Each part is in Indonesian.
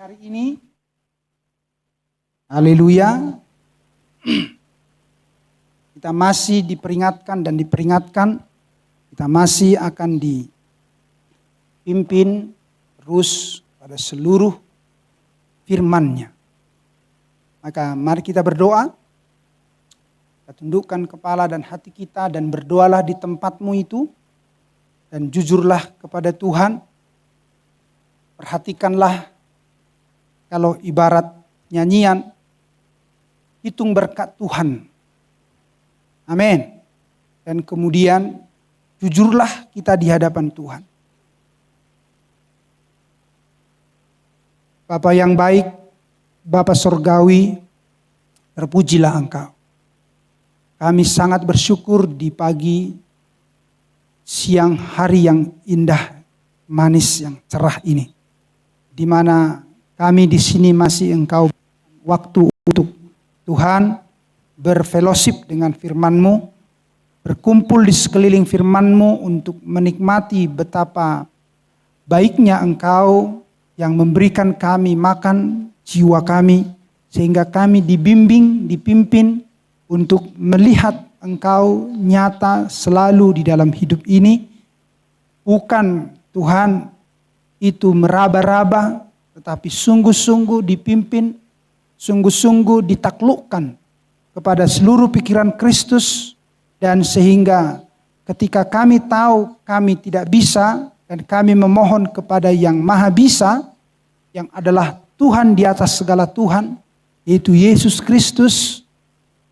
hari ini. Haleluya. Kita masih diperingatkan, kita masih akan dipimpin terus pada seluruh firman-Nya. Maka mari kita berdoa. Kita tundukkan kepala dan hati kita dan berdoalah di tempatmu itu. Dan jujurlah kepada Tuhan. Perhatikanlah kalau ibarat nyanyian, hitung berkat Tuhan. Amin. Dan kemudian jujurlah kita di hadapan Tuhan. Bapa yang baik, Bapa Surgawi, terpujilah Engkau. Kami sangat bersyukur di pagi, siang hari yang indah, manis, yang cerah ini. Di mana kami di sini masih Engkau waktu untuk Tuhan berfellowship dengan firman-Mu, berkumpul di sekeliling firman-Mu untuk menikmati betapa baiknya Engkau yang memberikan kami makan jiwa kami, sehingga kami dibimbing, dipimpin untuk melihat Engkau nyata selalu di dalam hidup ini. Bukan Tuhan itu meraba-raba, tetapi sungguh-sungguh dipimpin, sungguh-sungguh ditaklukkan kepada seluruh pikiran Kristus. Dan sehingga ketika kami tahu kami tidak bisa, dan kami memohon kepada yang maha bisa, yang adalah Tuhan di atas segala Tuhan, yaitu Yesus Kristus.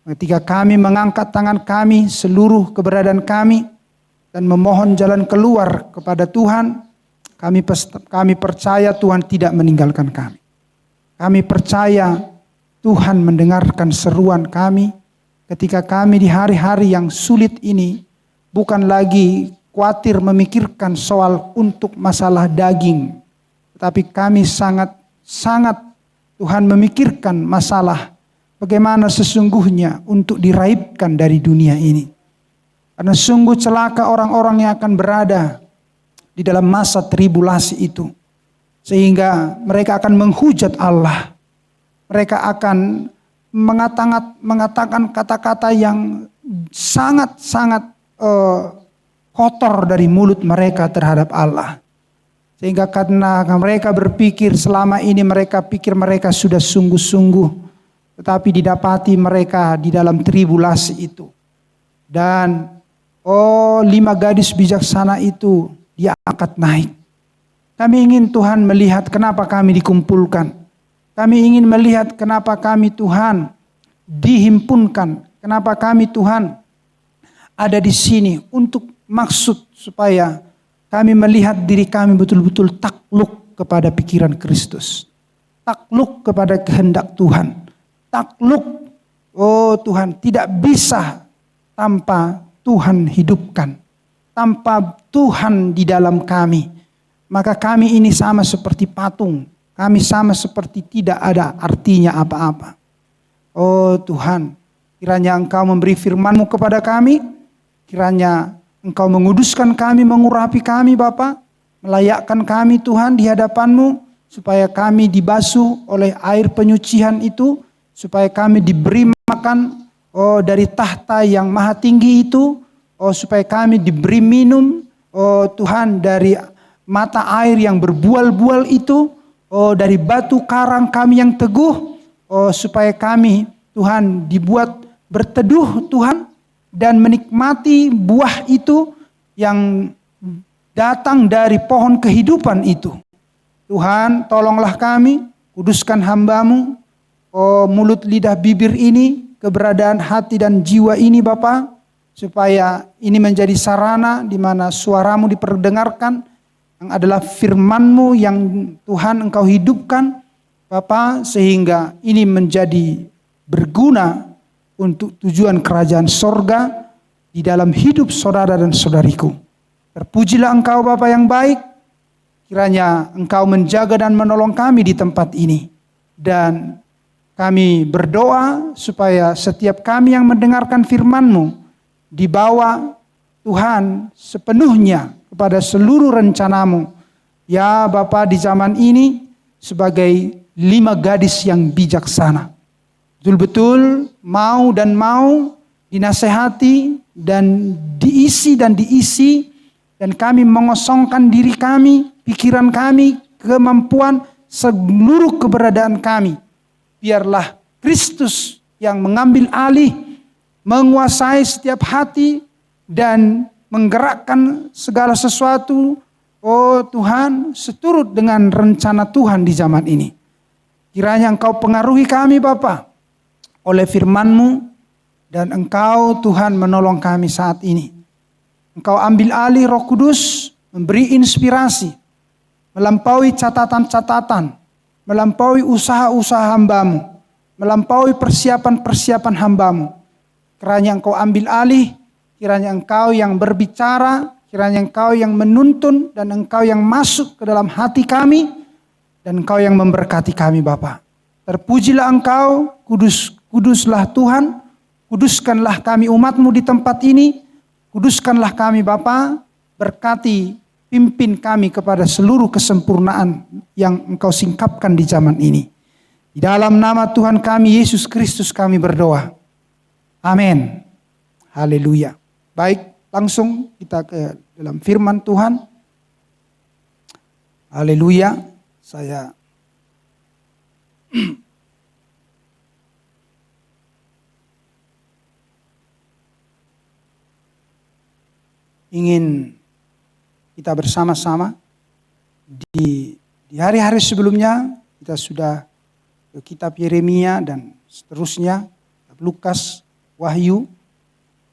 Ketika kami mengangkat tangan kami, seluruh keberadaan kami, dan memohon jalan keluar kepada Tuhan, kami percaya Tuhan tidak meninggalkan kami. Kami percaya Tuhan mendengarkan seruan kami ketika kami di hari-hari yang sulit ini bukan lagi khawatir memikirkan soal untuk masalah daging. Tetapi kami sangat Tuhan memikirkan masalah bagaimana sesungguhnya untuk diraibkan dari dunia ini. Karena sungguh celaka orang-orang yang akan berada di dalam masa tribulasi itu. Sehingga mereka akan menghujat Allah. Mereka akan mengatakan kata-kata yang sangat-sangat kotor dari mulut mereka terhadap Allah. Sehingga karena mereka berpikir selama ini mereka pikir mereka sudah sungguh-sungguh. Tetapi didapati mereka di dalam tribulasi itu. Dan 5 gadis bijaksana itu dia angkat naik. Kami ingin Tuhan melihat kenapa kami dikumpulkan. Kami ingin melihat kenapa kami Tuhan dihimpunkan. Kenapa kami Tuhan ada di sini untuk maksud supaya kami melihat diri kami betul-betul takluk kepada pikiran Kristus. Takluk kepada kehendak Tuhan. Takluk, oh Tuhan, tidak bisa tanpa Tuhan hidupkan. Tanpa Tuhan di dalam kami. Maka kami ini sama seperti patung. Kami sama seperti tidak ada artinya apa-apa. Oh Tuhan, kiranya Engkau memberi firman-Mu kepada kami. Kiranya Engkau menguduskan kami, mengurapi kami Bapa. Melayakkan kami Tuhan di hadapan-Mu. Supaya kami dibasuh oleh air penyucian itu. Supaya kami diberi makan dari tahta yang maha tinggi itu. Supaya kami diberi minum, Tuhan, dari mata air yang berbual-bual itu, dari batu karang kami yang teguh, supaya kami, Tuhan, dibuat berteduh, Tuhan, dan menikmati buah itu yang datang dari pohon kehidupan itu. Tuhan, tolonglah kami, kuduskan hamba-Mu, mulut, lidah, bibir ini, keberadaan hati dan jiwa ini, Bapa, supaya ini menjadi sarana di mana suara-Mu diperdengarkan, yang adalah firman-Mu yang Tuhan Engkau hidupkan, Bapa, sehingga ini menjadi berguna untuk tujuan kerajaan sorga di dalam hidup saudara dan saudariku. Terpujilah Engkau Bapa yang baik, kiranya Engkau menjaga dan menolong kami di tempat ini. Dan kami berdoa supaya setiap kami yang mendengarkan firman-Mu dibawa Tuhan sepenuhnya kepada seluruh rencana-Mu. Ya Bapa, di zaman ini sebagai 5 gadis yang bijaksana. Betul-betul mau dinasehati dan diisi, dan kami mengosongkan diri kami, pikiran kami, kemampuan, seluruh keberadaan kami. Biarlah Kristus yang mengambil alih, menguasai setiap hati dan menggerakkan segala sesuatu, oh Tuhan, seturut dengan rencana Tuhan di zaman ini. Kiranya Engkau pengaruhi kami Bapa oleh firman-Mu, dan Engkau Tuhan menolong kami saat ini. Engkau ambil alih Roh Kudus, memberi inspirasi, melampaui catatan-catatan, melampaui usaha-usaha hamba-Mu, melampaui persiapan-persiapan hamba-Mu. Kiranya Engkau ambil alih, kiranya Engkau yang berbicara, kiranya Engkau yang menuntun, dan Engkau yang masuk ke dalam hati kami, dan Engkau yang memberkati kami Bapa. Terpujilah Engkau, kuduslah Tuhan, kuduskanlah kami umat-Mu di tempat ini, kuduskanlah kami Bapa, berkati, pimpin kami kepada seluruh kesempurnaan yang Engkau singkapkan di zaman ini. Di dalam nama Tuhan kami Yesus Kristus kami berdoa. Amin. Haleluya. Baik, langsung kita ke dalam firman Tuhan. Haleluya. Saya ingin kita bersama-sama di hari-hari sebelumnya kita sudah ke kitab Yeremia dan seterusnya, Lukas, Wahyu,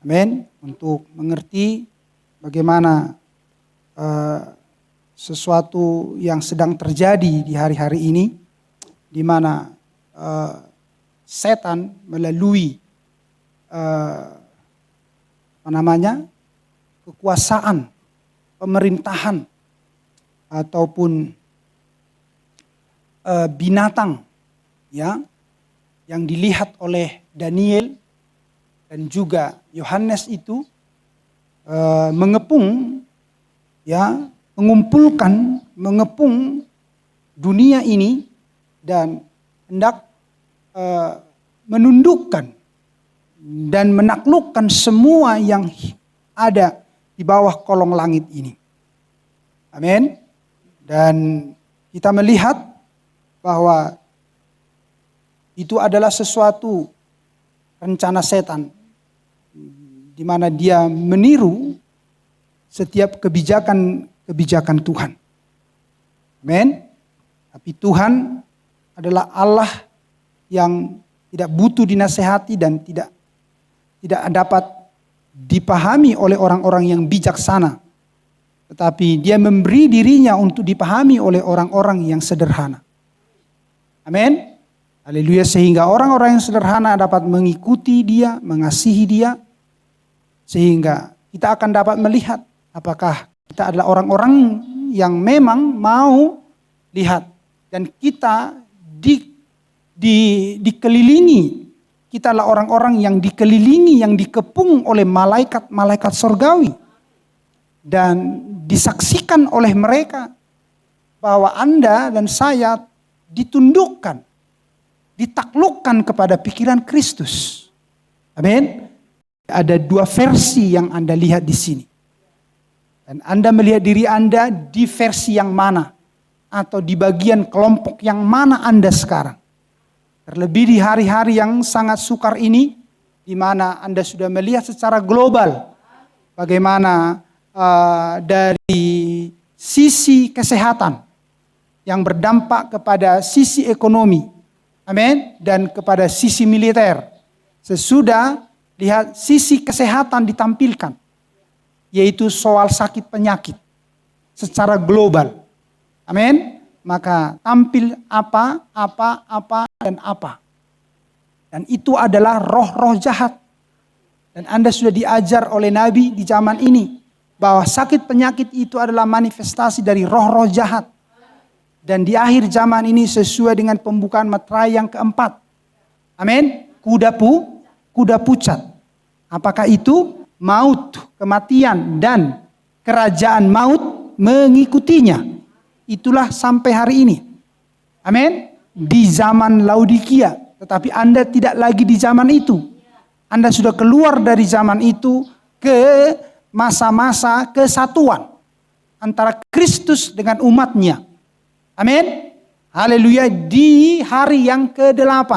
amin, untuk mengerti bagaimana sesuatu yang sedang terjadi di hari-hari ini, di mana setan melalui kekuasaan, pemerintahan ataupun binatang, ya, yang dilihat oleh Daniel dan juga Yohanes itu mengepung, ya, mengepung dunia ini dan hendak menundukkan dan menaklukkan semua yang ada di bawah kolong langit ini. Amin. Dan kita melihat bahwa itu adalah sesuatu rencana setan, di mana dia meniru setiap kebijakan Tuhan. Amin. Tapi Tuhan adalah Allah yang tidak butuh dinasehati dan tidak dapat dipahami oleh orang-orang yang bijaksana. Tetapi dia memberi dirinya untuk dipahami oleh orang-orang yang sederhana. Amin. Haleluya, sehingga orang-orang yang sederhana dapat mengikuti dia, mengasihi dia. Sehingga kita akan dapat melihat apakah kita adalah orang-orang yang memang mau lihat. Dan kita dikelilingi. Kita adalah orang-orang yang dikelilingi, yang dikepung oleh malaikat-malaikat surgawi. Dan disaksikan oleh mereka bahwa Anda dan saya ditundukkan, ditaklukkan kepada pikiran Kristus. Amin. Ada 2 versi yang Anda lihat di sini. Dan Anda melihat diri Anda di versi yang mana? Atau di bagian kelompok yang mana Anda sekarang? Terlebih di hari-hari yang sangat sukar ini, di mana Anda sudah melihat secara global bagaimana dari sisi kesehatan yang berdampak kepada sisi ekonomi, amin, dan kepada sisi militer. Sesudah lihat sisi kesehatan ditampilkan, yaitu soal sakit penyakit secara global, amin. Maka tampil apa, dan apa. Dan itu adalah roh-roh jahat. Dan Anda sudah diajar oleh Nabi di zaman ini bahwa sakit penyakit itu adalah manifestasi dari roh-roh jahat. Dan di akhir zaman ini sesuai dengan pembukaan Materai yang keempat. Amin. Kuda pucat. Apakah itu? Maut, kematian, dan kerajaan maut mengikutinya. Itulah sampai hari ini. Amin. di zaman Laodikia, tetapi Anda tidak lagi di zaman itu. Anda sudah keluar dari zaman itu ke masa-masa kesatuan antara Kristus dengan umatnya. Amin. Haleluya. Di hari yang ke-8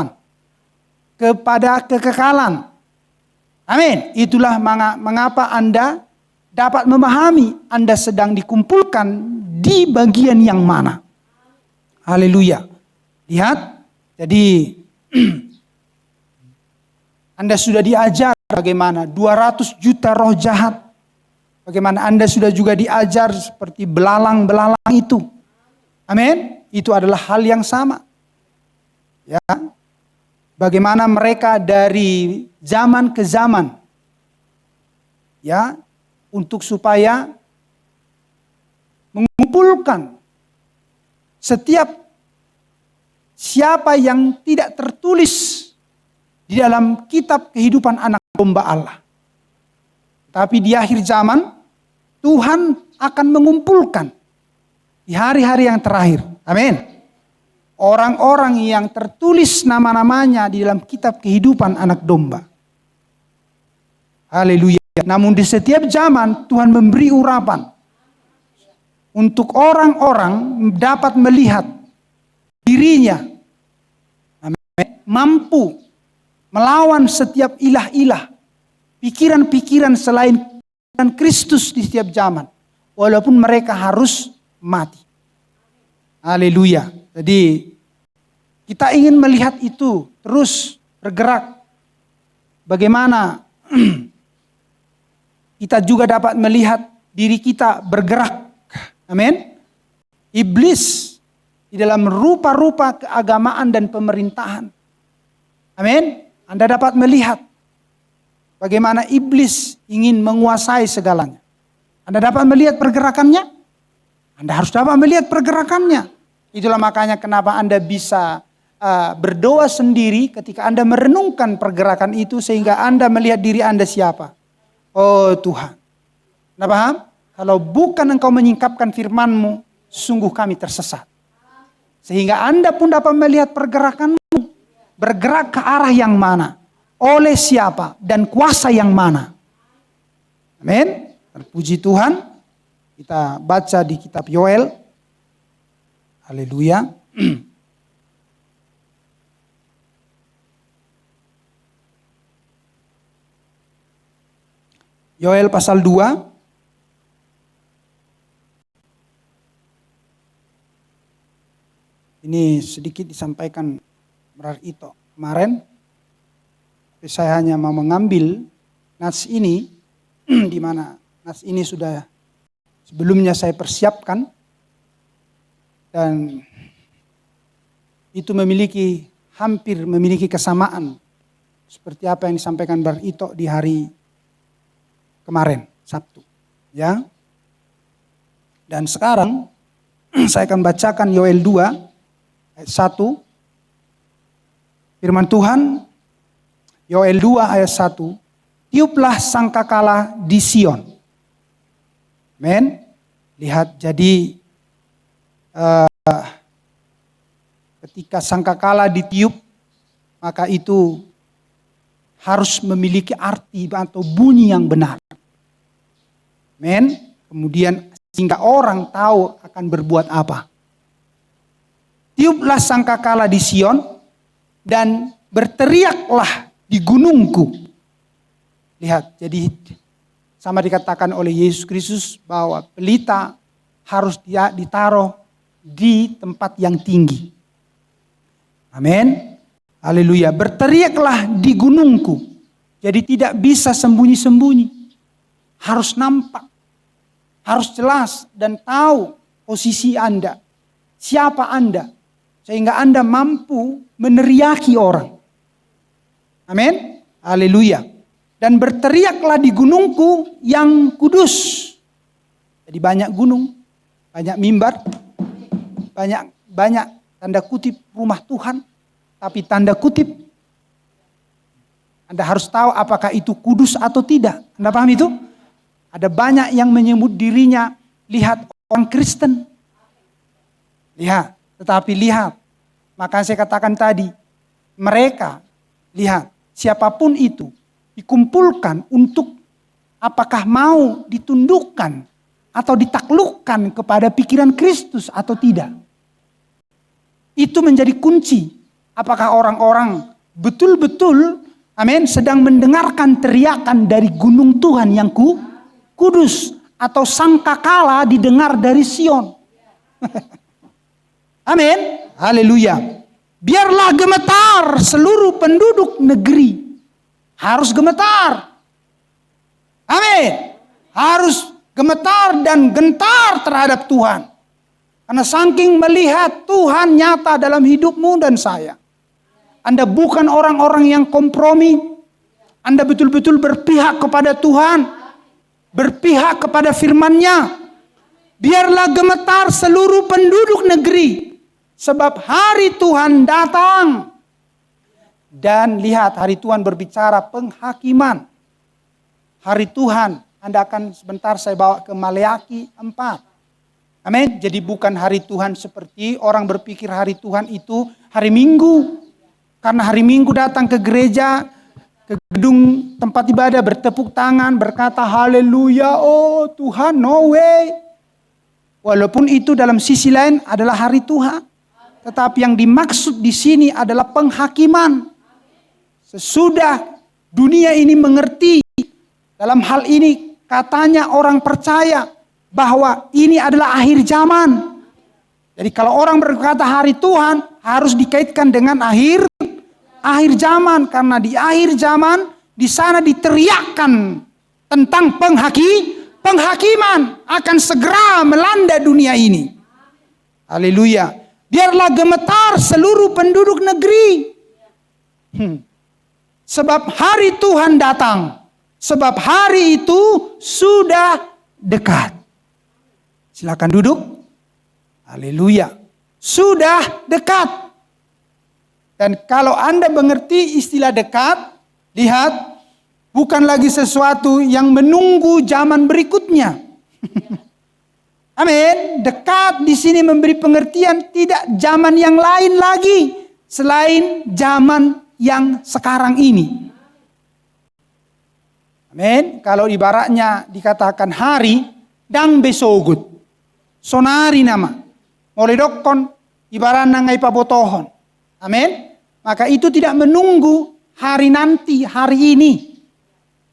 kepada kekekalan. Amin. Itulah mengapa Anda dapat memahami Anda sedang dikumpulkan di bagian yang mana. Haleluya. Lihat. Jadi Anda sudah diajar bagaimana 200 juta roh jahat. Bagaimana Anda sudah juga diajar seperti belalang-belalang itu. Amin. Itu adalah hal yang sama. Ya. Bagaimana mereka dari zaman ke zaman. Ya, untuk supaya mengumpulkan setiap siapa yang tidak tertulis di dalam kitab kehidupan anak domba Allah. Tapi di akhir zaman, Tuhan akan mengumpulkan di hari-hari yang terakhir. Amin. Orang-orang yang tertulis nama-namanya di dalam kitab kehidupan anak domba. Haleluya. Namun di setiap zaman Tuhan memberi urapan. Untuk orang-orang dapat melihat dirinya. Amin. Mampu melawan setiap ilah-ilah, pikiran-pikiran selain Kristus di setiap zaman. Walaupun mereka harus mati. Haleluya. Jadi kita ingin melihat itu terus bergerak. Bagaimana kita juga dapat melihat diri kita bergerak. Amin. Iblis di dalam rupa-rupa keagamaan dan pemerintahan. Amin. Anda dapat melihat bagaimana iblis ingin menguasai segalanya. Anda dapat melihat pergerakannya? Anda harus dapat melihat pergerakannya. Itulah makanya kenapa Anda bisa berdoa sendiri ketika Anda merenungkan pergerakan itu sehingga Anda melihat diri Anda siapa. Oh Tuhan. Anda paham? Kalau bukan Engkau menyingkapkan firman-Mu, sungguh kami tersesat. Sehingga Anda pun dapat melihat pergerakan-Mu. Bergerak ke arah yang mana, oleh siapa, dan kuasa yang mana. Amin. Terpuji Tuhan. Kita baca di kitab Yoel. Haleluya. Yoel pasal 2. Ini sedikit disampaikan itu kemarin, tapi saya hanya mau mengambil nas ini, di mana nas ini sudah sebelumnya saya persiapkan, dan itu hampir memiliki kesamaan seperti apa yang disampaikan Bar Ito di hari kemarin, Sabtu. Ya. Dan sekarang saya akan bacakan Yoel 2 ayat 1. Firman Tuhan, Yoel 2 ayat 1, tiuplah sangkakala di Sion. Amin. Lihat, jadi ketika sangkakala ditiup, maka itu harus memiliki arti atau bunyi yang benar. Amin. Kemudian sehingga orang tahu akan berbuat apa. Tiuplah sangkakala di Sion, dan berteriaklah di gunungku. Lihat, jadi sama dikatakan oleh Yesus Kristus bahwa pelita harus ditaruh di tempat yang tinggi. Amin. Haleluya. Berteriaklah di gunungku. Jadi tidak bisa sembunyi-sembunyi. Harus nampak. Harus jelas dan tahu posisi Anda. Siapa Anda. Sehingga Anda mampu meneriaki orang. Amin. Haleluya. Dan berteriaklah di gunungku yang kudus. Jadi banyak gunung, banyak mimbar, banyak tanda kutip rumah Tuhan. Tapi tanda kutip, Anda harus tahu apakah itu kudus atau tidak. Anda paham itu? Ada banyak yang menyebut dirinya, lihat orang Kristen. Lihat. Tetapi lihat, Maka saya katakan tadi, mereka, lihat, siapapun itu dikumpulkan untuk apakah mau ditundukkan atau ditaklukkan kepada pikiran Kristus atau tidak. Itu menjadi kunci. Apakah orang-orang betul-betul, amin, sedang mendengarkan teriakan dari gunung Tuhan yang kudus, atau sangkakala didengar dari Sion. Amin. Haleluya. Biarlah gemetar seluruh penduduk negeri. Harus gemetar. Amin. Harus gemetar dan gentar terhadap Tuhan. Karena saking melihat Tuhan nyata dalam hidupmu dan saya. Anda bukan orang-orang yang kompromi. Anda betul-betul berpihak kepada Tuhan. Berpihak kepada firman-Nya. Biarlah gemetar seluruh penduduk negeri. Sebab hari Tuhan datang. Dan lihat, hari Tuhan berbicara penghakiman. Hari Tuhan, Anda akan sebentar saya bawa ke Maleakhi 4. Amin. Jadi bukan hari Tuhan seperti orang berpikir hari Tuhan itu hari Minggu. Karena hari Minggu datang ke gereja, ke gedung tempat ibadah, bertepuk tangan, berkata haleluya, oh Tuhan, no way. Walaupun itu dalam sisi lain adalah hari Tuhan. Tetapi yang dimaksud di sini adalah penghakiman. Sesudah dunia ini mengerti, dalam hal ini katanya orang percaya bahwa ini adalah akhir zaman. Jadi kalau orang berkata hari Tuhan harus dikaitkan dengan akhir zaman, karena di akhir zaman di sana diteriakkan tentang penghakiman akan segera melanda dunia ini. Haleluya. Biarlah gemetar seluruh penduduk negeri. Sebab hari Tuhan datang. Sebab hari itu sudah dekat. Silakan duduk. Haleluya. Sudah dekat. Dan kalau Anda mengerti istilah dekat, lihat, bukan lagi sesuatu yang menunggu zaman berikutnya. Amin. Dekat di sini memberi pengertian tidak zaman yang lain lagi selain zaman yang sekarang ini. Amin. Kalau ibaratnya dikatakan hari dang besogut. Sonari nama. Mulai dokon ibarat nangai pabotohon. Amin. Maka itu tidak menunggu hari nanti, hari ini.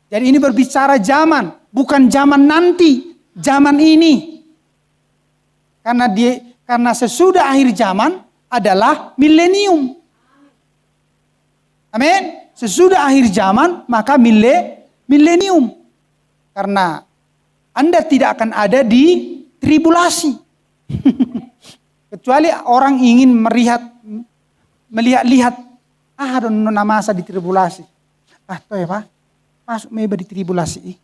Jadi ini berbicara zaman, bukan zaman nanti, zaman ini. Karena sesudah akhir zaman adalah milenium. Amin. Sesudah akhir zaman maka milenium. Karena Anda tidak akan ada di tribulasi. Kecuali orang ingin melihat ada masa di tribulasi. Toh ya Pak, masuk meba di tribulasi.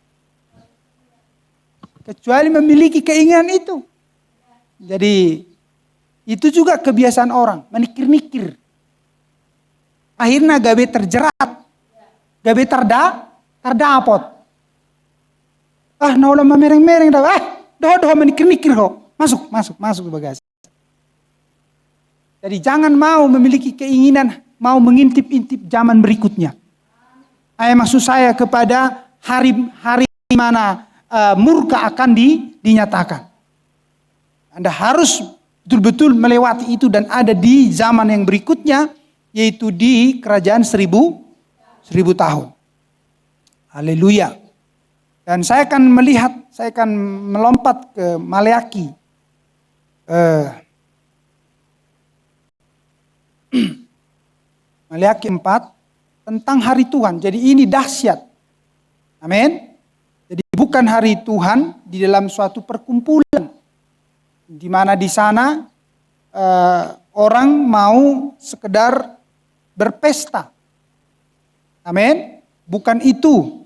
Kecuali memiliki keinginan itu. Jadi itu juga kebiasaan orang, menikir-nikir. Akhirnya gabe terjerat, gabe terdapot. Naulah memereng-mereng dah. Doh menikir-nikir kok. Masuk ke bagasi. Jadi jangan mau memiliki keinginan mau mengintip-intip zaman berikutnya. Maksud saya kepada hari mana murka akan dinyatakan. Anda harus betul-betul melewati itu dan ada di zaman yang berikutnya, yaitu di kerajaan 1000 tahun. Haleluya. Dan saya akan melompat ke Maleakhi. Maleakhi 4 tentang hari Tuhan. Jadi ini dahsyat. Amin. Jadi bukan hari Tuhan di dalam suatu perkumpulan. Di mana di sana orang mau sekedar berpesta. Amin. Bukan itu.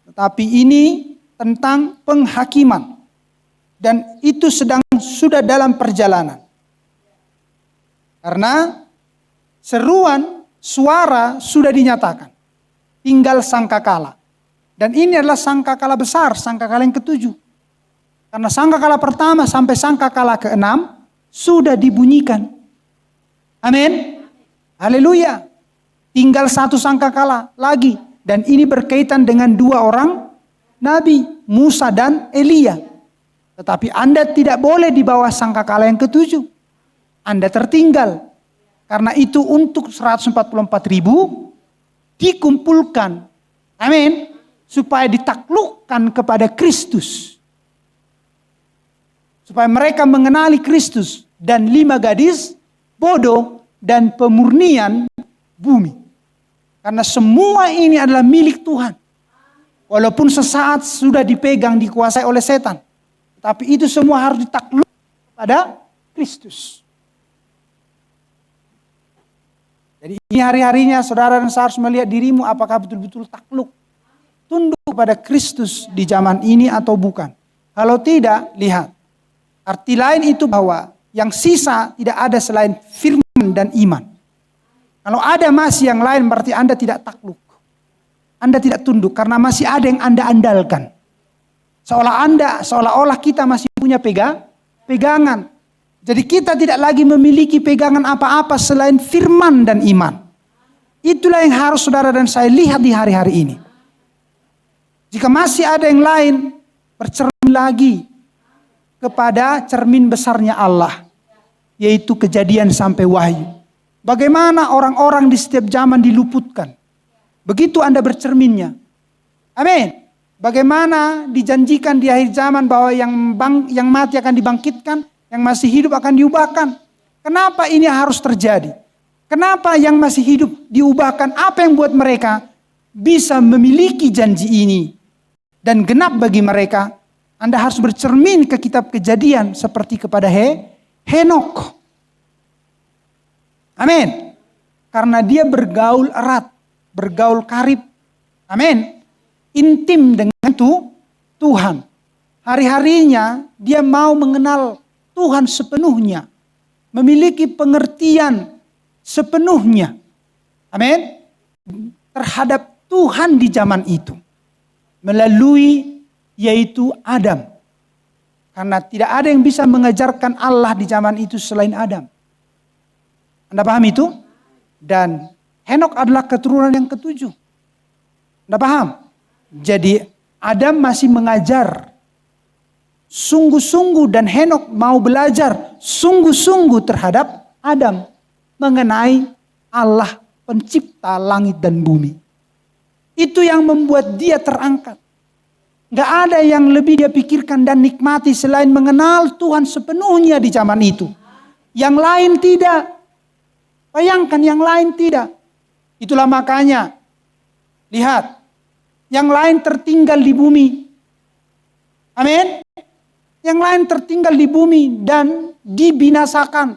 Tetapi ini tentang penghakiman. Dan itu sudah dalam perjalanan. Karena seruan suara sudah dinyatakan. Tinggal sangkakala. Dan ini adalah sangkakala besar, sangkakala yang ke-7. Karena sangkakala pertama sampai sangkakala ke-6 sudah dibunyikan. Amin. Haleluya. Tinggal satu sangkakala lagi. Dan ini berkaitan dengan dua orang nabi, Musa dan Elia. Tetapi Anda tidak boleh di bawah sangkakala yang ketujuh. Anda tertinggal. Karena itu untuk 144.000 dikumpulkan. Amin. Supaya ditaklukkan kepada Kristus. Supaya mereka mengenali Kristus. Dan 5 gadis bodoh dan pemurnian bumi. Karena semua ini adalah milik Tuhan. Walaupun sesaat sudah dipegang, dikuasai oleh setan. Tapi itu semua harus ditakluk kepada Kristus. Jadi ini hari-harinya saudara dan saya harus melihat dirimu apakah betul-betul takluk. Tunduk kepada Kristus di zaman ini atau bukan. Kalau tidak, lihat. Arti lain itu bahwa yang sisa tidak ada selain firman dan iman. Kalau ada masih yang lain berarti Anda tidak takluk. Anda tidak tunduk karena masih ada yang Anda andalkan. Seolah-olah kita masih punya pegangan. Jadi kita tidak lagi memiliki pegangan apa-apa selain firman dan iman. Itulah yang harus saudara dan saya lihat di hari-hari ini. Jika masih ada yang lain, bercermin lagi kepada cermin besarnya Allah. Yaitu Kejadian sampai Wahyu. Bagaimana orang-orang di setiap zaman diluputkan. Begitu Anda bercerminnya. Amin. Bagaimana dijanjikan di akhir zaman bahwa yang mati akan dibangkitkan. Yang masih hidup akan diubahkan. Kenapa ini harus terjadi? Kenapa yang masih hidup diubahkan? Apa yang buat mereka bisa memiliki janji ini? Dan genap bagi mereka. Anda harus bercermin ke kitab Kejadian. Seperti kepada Henok. Amin. Karena dia bergaul erat, bergaul karib. Amin. Intim dengan Tuhan. Hari-harinya dia mau mengenal Tuhan sepenuhnya. Memiliki pengertian sepenuhnya. Amin. Terhadap Tuhan di zaman itu. Melalui yaitu Adam. Karena tidak ada yang bisa mengajarkan Allah di zaman itu selain Adam. Anda paham itu? Dan Henok adalah keturunan yang ketujuh. Anda paham? Jadi Adam masih mengajar sungguh-sungguh dan Henok mau belajar sungguh-sungguh terhadap Adam. Mengenai Allah pencipta langit dan bumi. Itu yang membuat dia terangkat. Gak ada yang lebih dia pikirkan dan nikmati selain mengenal Tuhan sepenuhnya di zaman itu. Yang lain tidak. Bayangkan yang lain tidak. Itulah makanya. Lihat. Yang lain tertinggal di bumi. Amin. Yang lain tertinggal di bumi dan dibinasakan.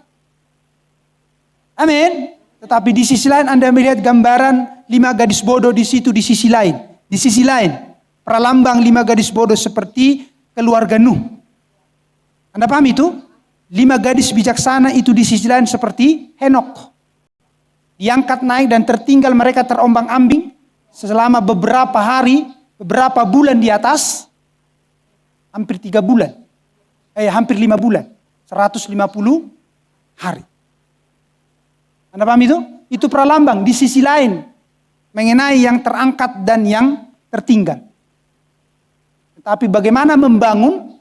Amin. Tetapi di sisi lain Anda melihat gambaran 5 gadis bodoh di situ di sisi lain. Di sisi lain. Pralambang 5 gadis bodoh seperti keluarga Nuh. Anda paham itu? 5 gadis bijaksana itu di sisi lain seperti Henok. Diangkat naik dan tertinggal mereka terombang-ambing selama beberapa hari, beberapa bulan di atas. Hampir 3 bulan. Hampir 5 bulan. 150 hari. Anda paham itu? Itu pralambang di sisi lain. Mengenai yang terangkat dan yang tertinggal. Tapi bagaimana membangun,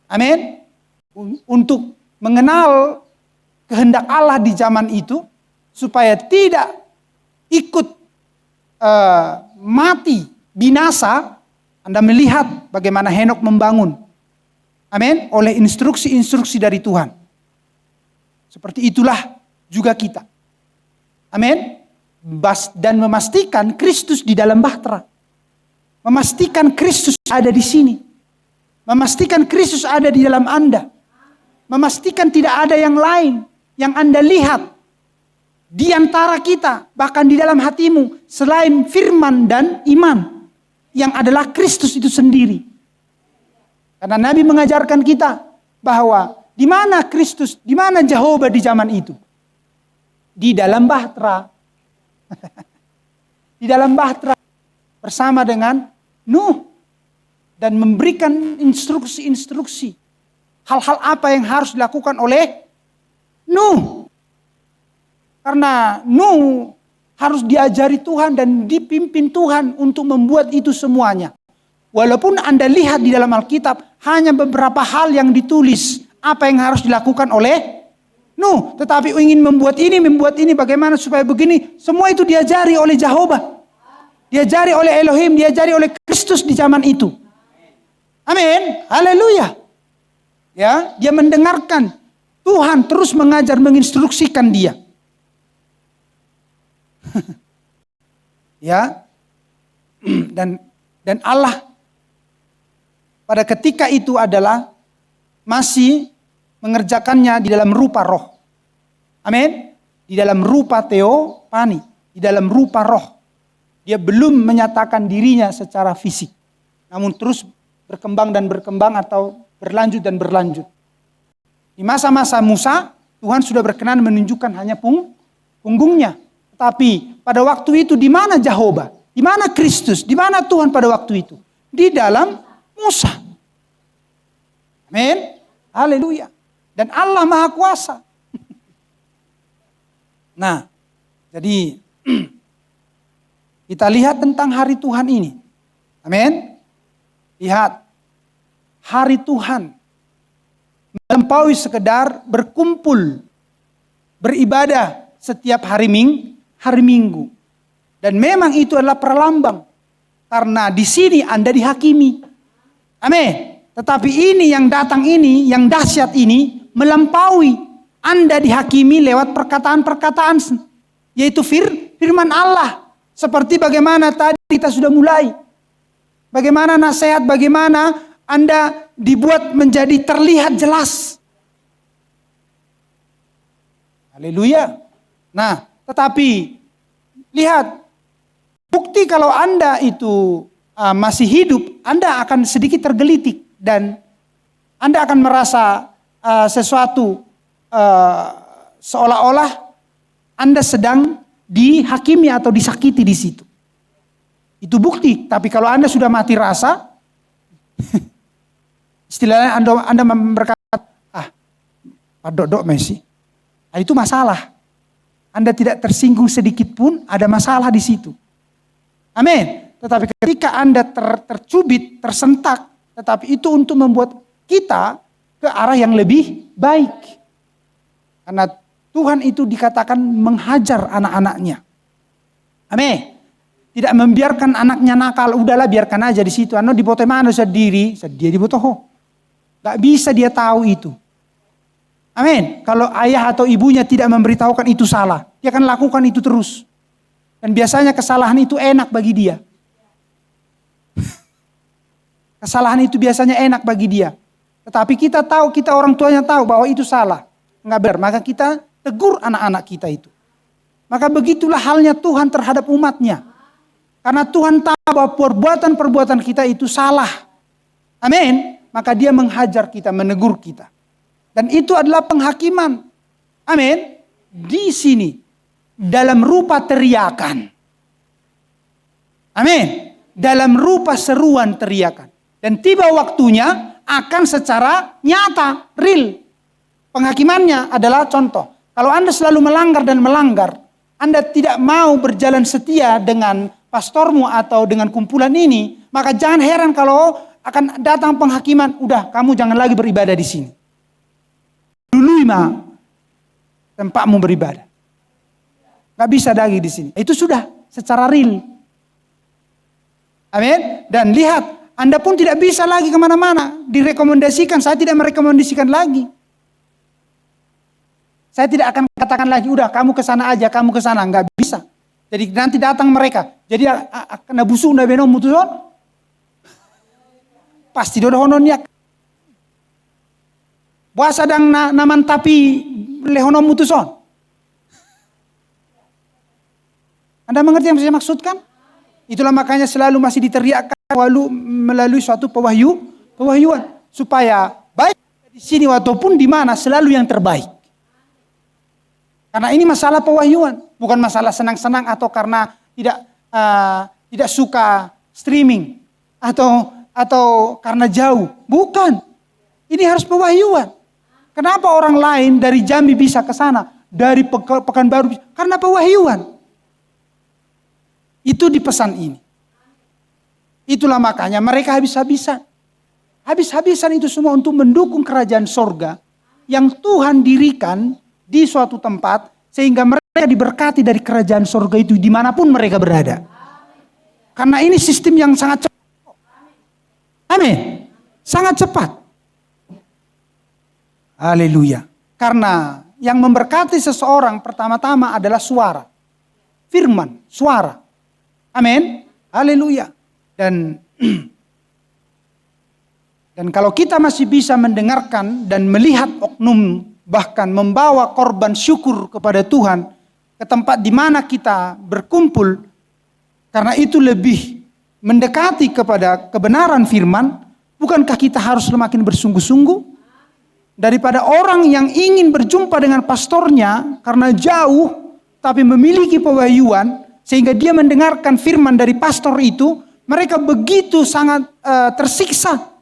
amin, untuk mengenal kehendak Allah di zaman itu, supaya tidak ikut mati, binasa. Anda melihat bagaimana Henok membangun, amin, oleh instruksi-instruksi dari Tuhan. Seperti itulah juga kita, amin, dan memastikan Kristus di dalam bahtera. Memastikan Kristus ada di sini. Memastikan Kristus ada di dalam Anda. Memastikan tidak ada yang lain yang Anda lihat di antara kita, bahkan di dalam hatimu, selain firman dan iman, yang adalah Kristus itu sendiri. Karena Nabi mengajarkan kita bahwa di mana Kristus, di mana Jehovah di zaman itu? Di dalam bahtera. Di dalam bahtera bersama dengan Nuh, dan memberikan instruksi-instruksi hal-hal apa yang harus dilakukan oleh Nuh. Karena Nuh harus diajari Tuhan dan dipimpin Tuhan untuk membuat itu semuanya. Walaupun Anda lihat di dalam Alkitab hanya beberapa hal yang ditulis apa yang harus dilakukan oleh Nuh, tetapi ingin membuat ini, bagaimana supaya begini, semua itu diajari oleh Jehovah. Diajari oleh Elohim, diajari oleh Kristus di zaman itu. Amin. Haleluya. Ya, dia mendengarkan. Tuhan terus mengajar, menginstruksikan dia. Ya. Dan Allah pada ketika itu adalah masih mengerjakannya di dalam rupa roh. Amin. Di dalam rupa teofani, di dalam rupa roh. Dia belum menyatakan dirinya secara fisik. Namun terus berkembang dan berkembang atau berlanjut dan berlanjut. Di masa-masa Musa, Tuhan sudah berkenan menunjukkan hanya punggungnya. Tetapi pada waktu itu di mana Jehovah? Di mana Kristus? Di mana Tuhan pada waktu itu? Di dalam Musa. Amin. Haleluya. Dan Allah Maha Kuasa. Nah, jadi kita lihat tentang hari Tuhan ini. Amin. Lihat. Hari Tuhan melampaui sekedar berkumpul, beribadah setiap hari Minggu. Dan memang itu adalah perlambang. Karena di sini Anda dihakimi. Amin. Tetapi ini yang datang ini, yang dahsyat ini, melampaui. Anda dihakimi lewat perkataan-perkataan. Yaitu firman Allah. Seperti bagaimana tadi kita sudah mulai. Bagaimana nasihat, bagaimana Anda dibuat menjadi terlihat jelas. Haleluya. Nah, tetapi lihat. Bukti kalau Anda itu masih hidup, Anda akan sedikit tergelitik. Dan Anda akan merasa sesuatu seolah-olah Anda sedang dihakimi atau disakiti di situ. Itu bukti. Tapi kalau Anda sudah mati rasa, istilahnya Anda berkata, padok Messi. Nah, itu masalah. Anda tidak tersinggung sedikit pun, ada masalah di situ. Amin. Tetapi ketika Anda tercubit, tersentak, tetapi itu untuk membuat kita ke arah yang lebih baik. Karena Tuhan itu dikatakan menghajar anak-anaknya. Amin. Tidak membiarkan anaknya nakal, udahlah biarkan aja di situ. Anu di botoh mana sendiri, dia di botoh. Gak bisa dia tahu itu. Amin. Kalau ayah atau ibunya tidak memberitahukan itu salah, dia akan lakukan itu terus. Dan biasanya kesalahan itu enak bagi dia. Kesalahan itu biasanya enak bagi dia. Tetapi kita tahu, kita orang tuanya tahu bahwa itu salah. Enggak benar, maka kita tegur anak-anak kita itu. Maka begitulah halnya Tuhan terhadap umatnya. Karena Tuhan tahu bahwa perbuatan-perbuatan kita itu salah. Amin. Maka dia menghajar kita, menegur kita. Dan itu adalah penghakiman. Amin. Di sini. Dalam rupa teriakan. Amin. Dalam rupa seruan teriakan. Dan tiba waktunya akan secara nyata, real. Penghakimannya adalah contoh. Kalau Anda selalu melanggar dan melanggar, Anda tidak mau berjalan setia dengan pastormu atau dengan kumpulan ini, maka jangan heran kalau akan datang penghakiman, udah kamu jangan lagi beribadah di sini. Dulu tempatmu beribadah. Gak bisa lagi di sini. Itu sudah secara real. Amin. Dan lihat, Anda pun tidak bisa lagi kemana-mana. Direkomendasikan, saya tidak merekomendasikan lagi. Saya tidak akan katakan lagi, udah kamu ke sana aja, kamu ke sana. Nggak bisa. Jadi nanti datang mereka. Jadi kena busuk, nggak benar mutuson. Pasti dodo hononnya. Buat sedang naman tapi lehonom mutuson. Anda mengerti yang saya maksudkan? Itulah makanya selalu masih diteriakkan melalui suatu pewahyuan supaya baik di sini ataupun di mana selalu yang terbaik. Karena ini masalah pewahyuan, bukan masalah senang-senang atau karena tidak suka streaming atau karena jauh. Bukan. Ini harus pewahyuan. Kenapa orang lain dari Jambi bisa ke sana? Dari Pekanbaru bisa? Karena pewahyuan. Itu di pesan ini. Itulah makanya mereka habis-habisan. Habis-habisan itu semua untuk mendukung kerajaan sorga yang Tuhan dirikan di suatu tempat sehingga mereka diberkati dari kerajaan sorga itu dimanapun mereka berada. Karena ini sistem yang sangat cepat. Amin. Sangat cepat. Haleluya. Karena yang memberkati seseorang pertama-tama adalah suara. Firman, suara. Amin. Haleluya. Dan kalau kita masih bisa mendengarkan dan melihat oknum bahkan membawa korban syukur kepada Tuhan ke tempat di mana kita berkumpul, karena itu lebih mendekati kepada kebenaran firman, bukankah kita harus semakin bersungguh-sungguh? Daripada orang yang ingin berjumpa dengan pastornya karena jauh tapi memiliki pewahyuan sehingga dia mendengarkan firman dari pastor itu, mereka begitu sangat tersiksa.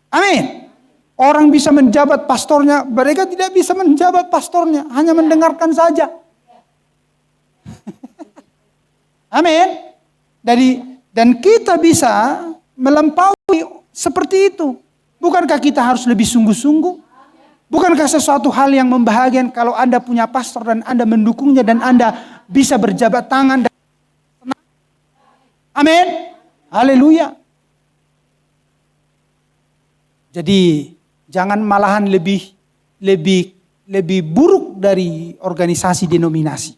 Amin. Orang bisa menjabat pastornya, mereka tidak bisa menjabat pastornya, hanya mendengarkan saja. Amin. Dan kita bisa melampaui seperti itu. Bukankah kita harus lebih sungguh-sungguh? Bukankah sesuatu hal yang membahagiakan kalau Anda punya pastor dan Anda mendukungnya dan Anda bisa berjabat tangan? Amin. Haleluya. Jadi jangan malahan lebih buruk dari organisasi denominasi.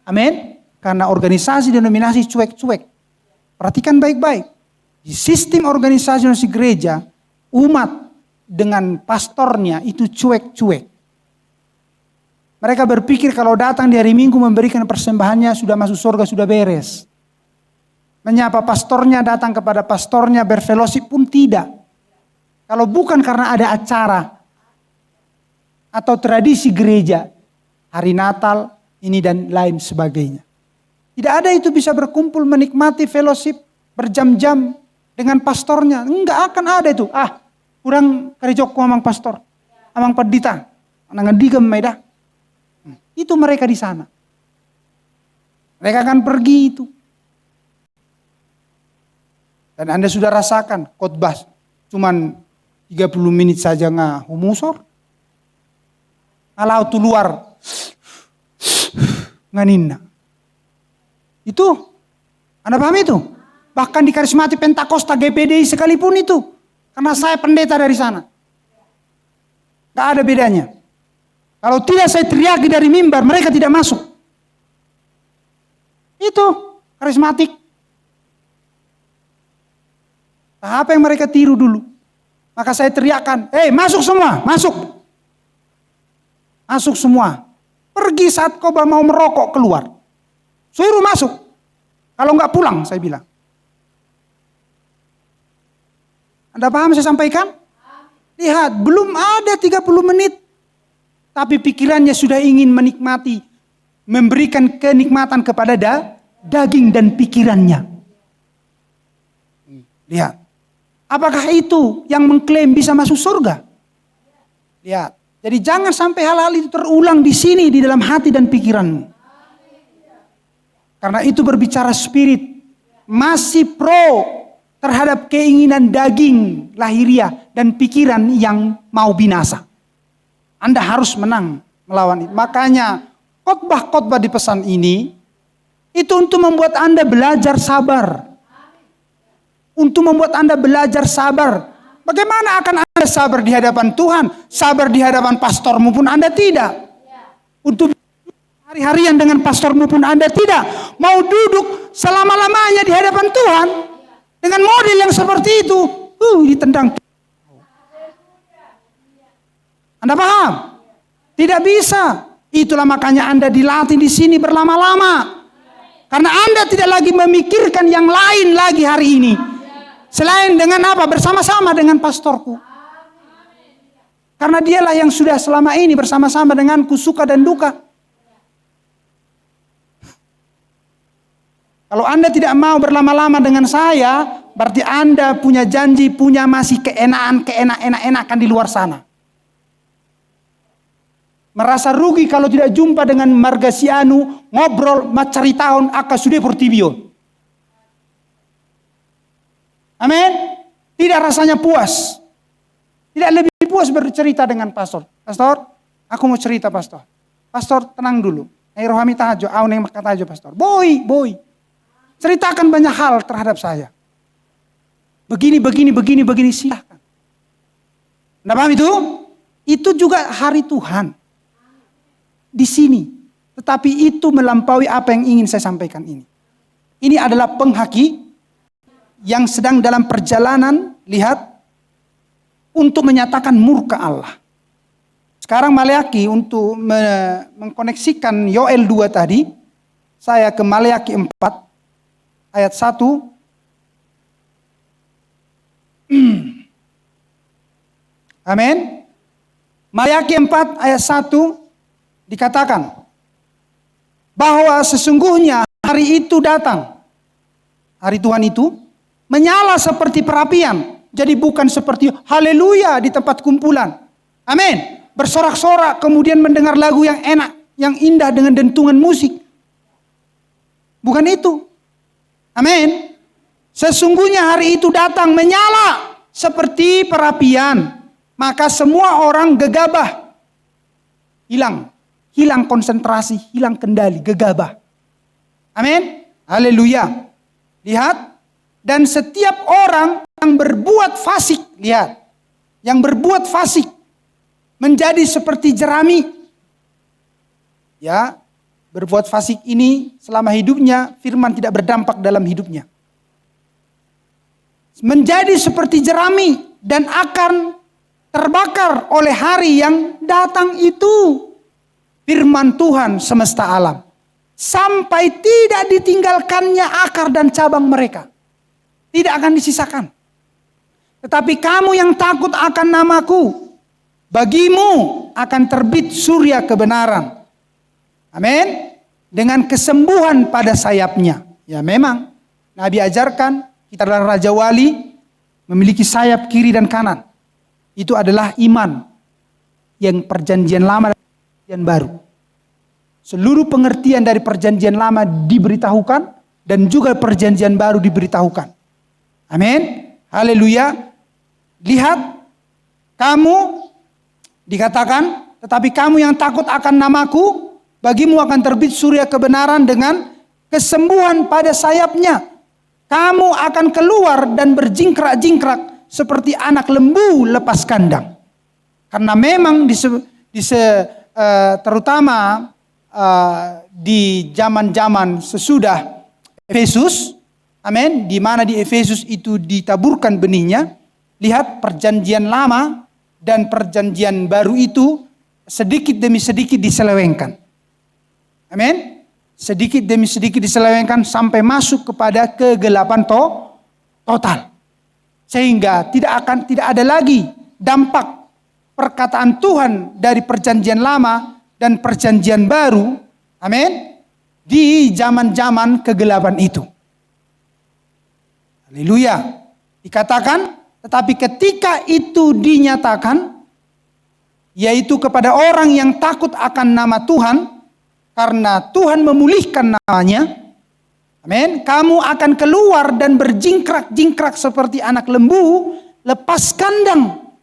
Amin. Karena organisasi denominasi cuek-cuek. Perhatikan baik-baik. Di sistem organisasi gereja, umat dengan pastornya itu cuek-cuek. Mereka berpikir kalau datang di hari Minggu memberikan persembahannya sudah masuk surga, sudah beres. Menyapa pastornya, datang kepada pastornya, berfellowship pun tidak. Kalau bukan karena ada acara atau tradisi gereja, hari Natal, ini dan lain sebagainya. Tidak ada itu bisa berkumpul menikmati fellowship berjam-jam dengan pastornya. Enggak akan ada itu. Kurang karejokku amang pastor, amang pendeta, nangadigam meda. Itu mereka di sana. Mereka akan pergi itu. Dan Anda sudah rasakan khotbah cuman 30 menit saja humusor. Kalau tu luar nganinna. Itu, Anda paham itu? Bahkan di karismatik Pentakosta GPDI sekalipun itu. Karena saya pendeta dari sana. Gak ada bedanya. Kalau tidak saya teriaki dari mimbar, mereka tidak masuk. Itu karismatik. Apa yang mereka tiru dulu? Maka saya teriakkan, masuk semua, masuk. Masuk semua. Pergi saat kau mau merokok keluar. Suruh masuk. Kalau enggak pulang, saya bilang. Anda paham saya sampaikan? Lihat, belum ada 30 menit. Tapi pikirannya sudah ingin menikmati. Memberikan kenikmatan kepada daging dan pikirannya. Lihat. Apakah itu yang mengklaim bisa masuk surga? Lihat. Jadi jangan sampai hal-hal itu terulang di sini, di dalam hati dan pikiranmu. Karena itu berbicara spirit. Masih pro terhadap keinginan daging lahiriah dan pikiran yang mau binasa. Anda harus menang melawan itu. Makanya khotbah-khotbah di pesan ini itu untuk membuat Anda belajar sabar. Untuk membuat Anda belajar sabar. Bagaimana akan Anda sabar di hadapan Tuhan? Sabar di hadapan pastormu pun Anda tidak. Untuk hari-harian dengan pastormu pun Anda tidak. Mau duduk selama-lamanya di hadapan Tuhan. Dengan model yang seperti itu, ditendang. Anda paham? Tidak bisa. Itulah makanya Anda dilatih di sini berlama-lama. Karena Anda tidak lagi memikirkan yang lain lagi hari ini. Selain dengan apa? Bersama-sama dengan pastorku. Karena dialah yang sudah selama ini bersama-sama denganku suka dan duka. Kalau Anda tidak mau berlama-lama dengan saya, berarti Anda punya janji, punya masih keenakan di luar sana. merasa rugi kalau tidak jumpa dengan marga si anu, ngobrol macari tahun aka sudah portibio. Amin. Tidak rasanya puas. Tidak lebih puas bercerita dengan pastor. Pastor, aku mau cerita pastor. Pastor tenang dulu. Rohami tajo, au neng makatajo pastor. Boy. Ceritakan banyak hal terhadap saya. Begini, silahkan. Nah, paham itu? Itu juga hari Tuhan. Di sini. Tetapi itu melampaui apa yang ingin saya sampaikan ini. Ini adalah penghaki yang sedang dalam perjalanan, lihat, untuk menyatakan murka Allah. Sekarang Maleaki untuk mengkoneksikan Yoel 2 tadi, saya ke Maleaki 4 ayat 1. Amin. Maleaki 4 ayat 1 dikatakan bahwa sesungguhnya hari itu datang. Hari Tuhan itu menyala seperti perapian. Jadi bukan seperti haleluya di tempat kumpulan. Amin. Bersorak-sorak kemudian mendengar lagu yang enak, yang indah dengan dentuman musik. Bukan itu. Amin. Sesungguhnya hari itu datang menyala seperti perapian. Maka semua orang gegabah. Hilang konsentrasi, hilang kendali, gegabah. Amin. Haleluya. Lihat. Dan setiap orang yang berbuat fasik, lihat. Yang berbuat fasik menjadi seperti jerami. Ya, berbuat fasik ini selama hidupnya firman tidak berdampak dalam hidupnya. Menjadi seperti jerami dan akan terbakar oleh hari yang datang itu. Firman Tuhan semesta alam. Sampai tidak ditinggalkannya akar dan cabang mereka. Tidak akan disisakan. Tetapi kamu yang takut akan namaku, bagimu akan terbit surya kebenaran. Amin. Dengan kesembuhan pada sayapnya. Ya memang. Nabi ajarkan kita adalah Raja Wali. Memiliki sayap kiri dan kanan. Itu adalah iman. Yang perjanjian lama dan perjanjian baru. Seluruh pengertian dari perjanjian lama diberitahukan. Dan juga perjanjian baru diberitahukan. Amin. Haleluya. Lihat. Kamu dikatakan. Tetapi kamu yang takut akan namaku. Bagimu akan terbit surya kebenaran dengan kesembuhan pada sayapnya. Kamu akan keluar dan berjingkrak-jingkrak seperti anak lembu lepas kandang. Karena memang terutama di zaman-zaman sesudah Efesus, amin, di mana di Efesus itu ditaburkan benihnya. Lihat perjanjian lama dan perjanjian baru itu sedikit demi sedikit diselewengkan. Amin. Sedikit demi sedikit diselewengkan sampai masuk kepada kegelapan total. Sehingga tidak ada lagi dampak perkataan Tuhan dari perjanjian lama dan perjanjian baru. Amin. Di zaman-zaman kegelapan itu. Haleluya. Dikatakan, tetapi ketika itu dinyatakan, yaitu kepada orang yang takut akan nama Tuhan, karena Tuhan memulihkan namanya, amin, kamu akan keluar dan berjingkrak-jingkrak seperti anak lembu lepas kandang.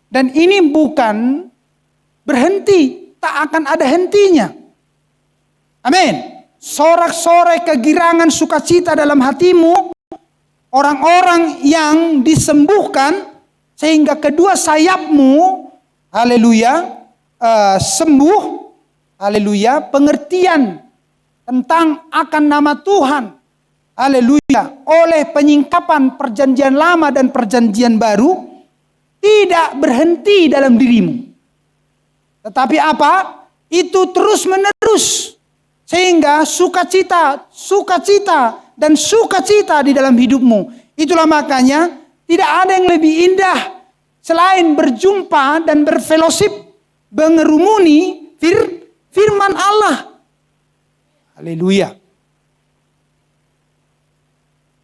Dan ini bukan berhenti, tak akan ada hentinya. Amin. Sorak-sorai kegirangan sukacita dalam hatimu, orang-orang yang disembuhkan sehingga kedua sayapmu, haleluya, sembuh. Haleluya, pengertian tentang akan nama Tuhan. Haleluya, oleh penyingkapan perjanjian lama dan perjanjian baru tidak berhenti dalam dirimu. Tetapi apa? Itu terus menerus. Sehingga sukacita dan sukacita di dalam hidupmu. Itulah makanya tidak ada yang lebih indah selain berjumpa dan berfellowship, mengerumuni firman Allah. Haleluya.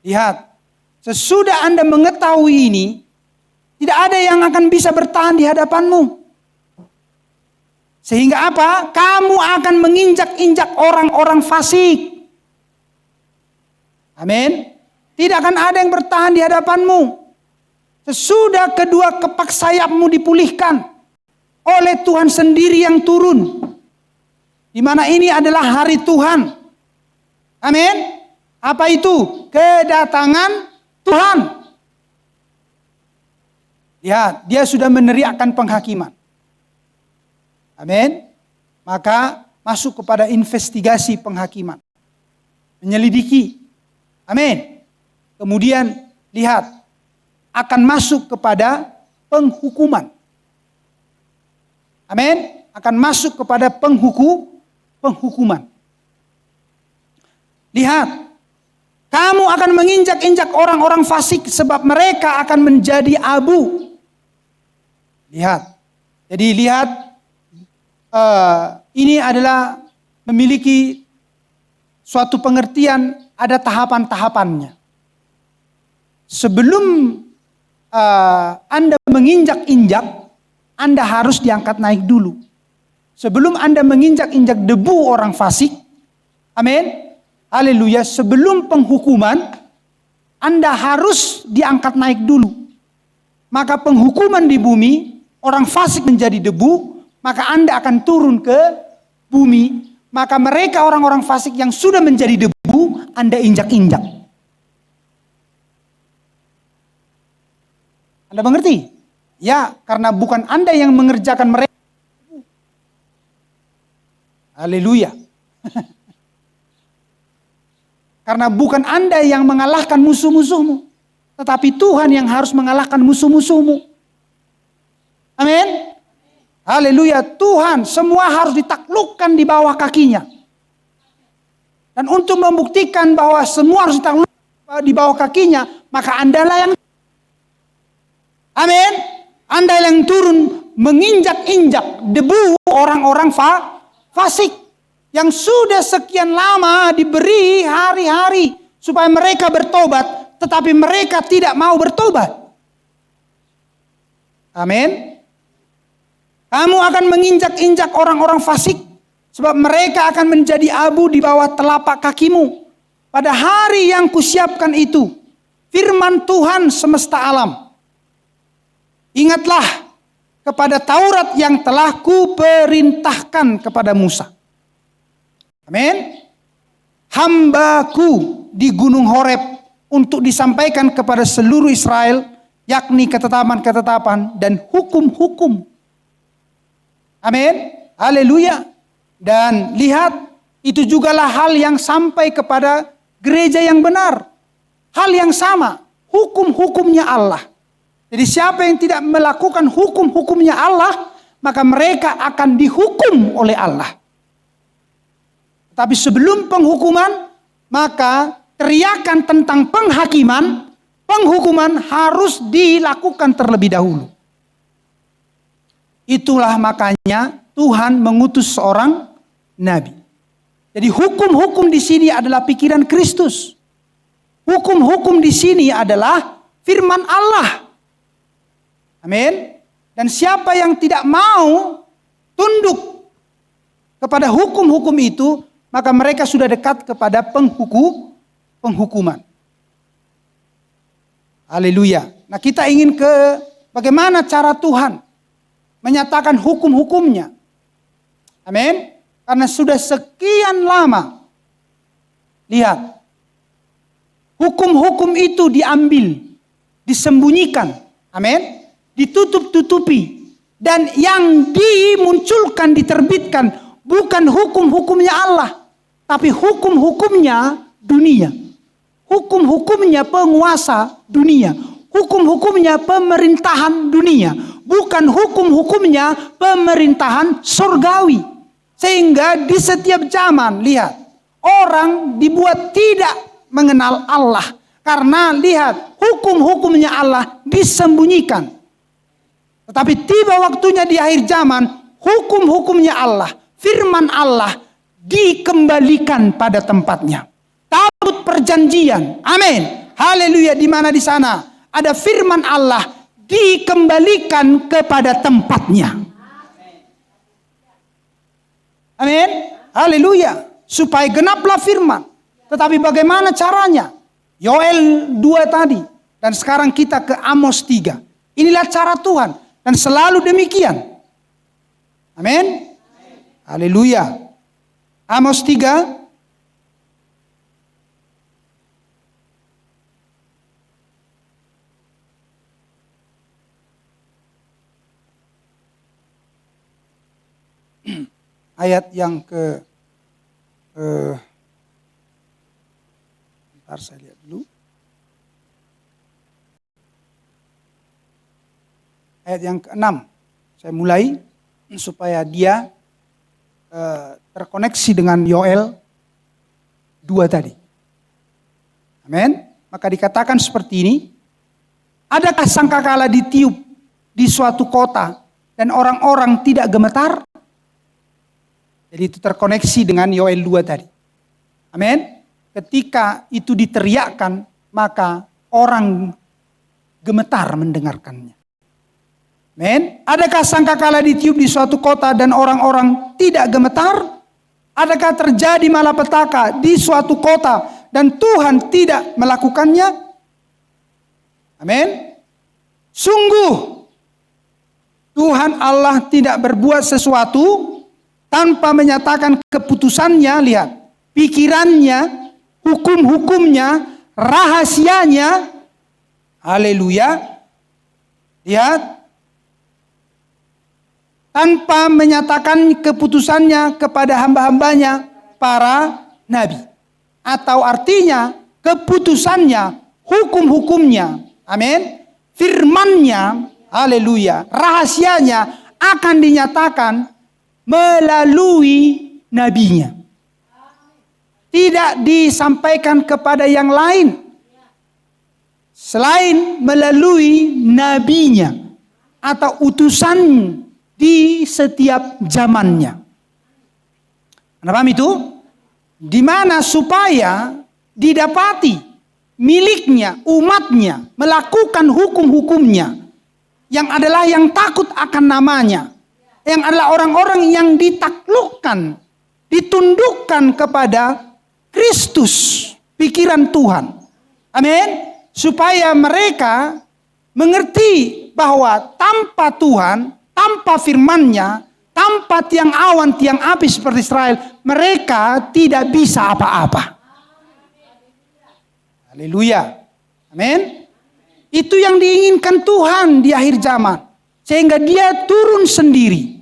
Lihat, sesudah Anda mengetahui ini, tidak ada yang akan bisa bertahan di hadapanmu. Sehingga apa? Kamu akan menginjak-injak orang-orang fasik. Amin. Tidak akan ada yang bertahan di hadapanmu. Sesudah kedua kepak sayapmu dipulihkan oleh Tuhan sendiri yang turun. Di mana ini adalah hari Tuhan. Amin. Apa itu? Kedatangan Tuhan. Lihat, dia sudah meneriakkan penghakiman. Amin. Maka masuk kepada investigasi penghakiman. Menyelidiki. Amin. Kemudian lihat, akan masuk kepada penghukuman. Amin. Akan masuk kepada penghukuman. Lihat, kamu akan menginjak-injak orang-orang fasik sebab mereka akan menjadi abu. Lihat. Jadi lihat, ini adalah memiliki suatu pengertian, ada tahapan-tahapannya. Sebelum Anda menginjak-injak, Anda harus diangkat naik dulu. Sebelum Anda menginjak-injak debu orang fasik, amin, haleluya, sebelum penghukuman, Anda harus diangkat naik dulu. Maka penghukuman di bumi, orang fasik menjadi debu, maka Anda akan turun ke bumi. Maka mereka orang-orang fasik yang sudah menjadi debu, Anda injak-injak. Anda mengerti? Ya, karena bukan Anda yang mengerjakan mereka. Haleluya. Karena bukan Anda yang mengalahkan musuh-musuhmu, tetapi Tuhan yang harus mengalahkan musuh-musuhmu. Amin. Haleluya. Tuhan semua harus ditaklukkan di bawah kakinya. Dan untuk membuktikan bahwa semua harus ditaklukkan di bawah kakinya, maka Andalah yang, amin, Anda yang turun menginjak-injak debu orang-orang fasik yang sudah sekian lama diberi hari-hari supaya mereka bertobat, tetapi mereka tidak mau bertobat. Amin. Kamu akan menginjak-injak orang-orang fasik sebab mereka akan menjadi abu di bawah telapak kakimu pada hari yang kusiapkan itu. Firman Tuhan semesta alam. Ingatlah kepada Taurat yang telah kuperintahkan kepada Musa. Amin. Hambaku di Gunung Horeb untuk disampaikan kepada seluruh Israel, yakni ketetapan-ketetapan dan hukum-hukum. Amin. Haleluya. Dan lihat, itu jugalah hal yang sampai kepada gereja yang benar. Hal yang sama, hukum-hukumnya Allah. Jadi siapa yang tidak melakukan hukum-hukumnya Allah, maka mereka akan dihukum oleh Allah. Tapi sebelum penghukuman, maka teriakan tentang penghakiman, penghukuman harus dilakukan terlebih dahulu. Itulah makanya Tuhan mengutus seorang nabi. Jadi hukum-hukum di sini adalah pikiran Kristus. Hukum-hukum di sini adalah firman Allah. Amin. Dan siapa yang tidak mau tunduk kepada hukum-hukum itu, maka mereka sudah dekat kepada penghukuman. Haleluya. Nah, kita ingin ke bagaimana cara Tuhan menyatakan hukum-hukumnya. Amin. Karena sudah sekian lama. Lihat. Hukum-hukum itu diambil. Disembunyikan. Amin. Ditutup-tutupi. Dan yang dimunculkan, diterbitkan. Bukan hukum-hukumnya Allah. Tapi hukum-hukumnya dunia. Hukum-hukumnya penguasa dunia. Hukum-hukumnya pemerintahan dunia. Bukan hukum-hukumnya pemerintahan surgawi. Sehingga di setiap zaman, lihat, orang dibuat tidak mengenal Allah. Karena lihat, hukum-hukumnya Allah disembunyikan. Tetapi tiba waktunya di akhir zaman, hukum-hukumnya Allah, firman Allah dikembalikan pada tempatnya. Tabut perjanjian, amin, haleluya, di mana di sana ada firman Allah dikembalikan kepada tempatnya. Amin. Haleluya. Supaya genaplah firman. Tetapi bagaimana caranya? Yoel 2 tadi. Dan sekarang kita ke Amos 3. Inilah cara Tuhan. Dan selalu demikian. Amin. Haleluya. Amos 3. Ayat yang bentar saya lihat dulu. Ayat yang ke-6. Saya mulai supaya dia terkoneksi dengan Yoel 2 tadi. Amin. Maka dikatakan seperti ini. Adakah sangkakala ditiup di suatu kota dan orang-orang tidak gemetar? Jadi itu terkoneksi dengan Yoel 2 tadi. Amin. Ketika itu diteriakkan, maka orang gemetar mendengarkannya. Amin. Adakah sangkakala ditiup di suatu kota dan orang-orang tidak gemetar? Adakah terjadi malapetaka di suatu kota dan Tuhan tidak melakukannya? Amin. Sungguh Tuhan Allah tidak berbuat sesuatu tanpa menyatakan keputusannya, lihat, pikirannya, hukum-hukumnya, rahasianya. Haleluya. Lihat. Tanpa menyatakan keputusannya kepada hamba-hambanya, para nabi. Atau artinya, keputusannya, hukum-hukumnya. Amin. Firmannya, haleluya, rahasianya akan dinyatakan melalui nabinya. Tidak disampaikan kepada yang lain selain melalui nabinya atau utusan di setiap zamannya. Anda paham itu? Di mana supaya didapati miliknya, umatnya melakukan hukum-hukumnya yang adalah yang takut akan namanya. Yang adalah orang-orang yang ditaklukkan, ditundukkan kepada Kristus, pikiran Tuhan. Amin. Supaya mereka mengerti bahwa tanpa Tuhan, tanpa firman-Nya, tanpa tiang awan, tiang api seperti Israel, mereka tidak bisa apa-apa. Haleluya. Amin. Itu yang diinginkan Tuhan di akhir zaman. Sehingga dia turun sendiri.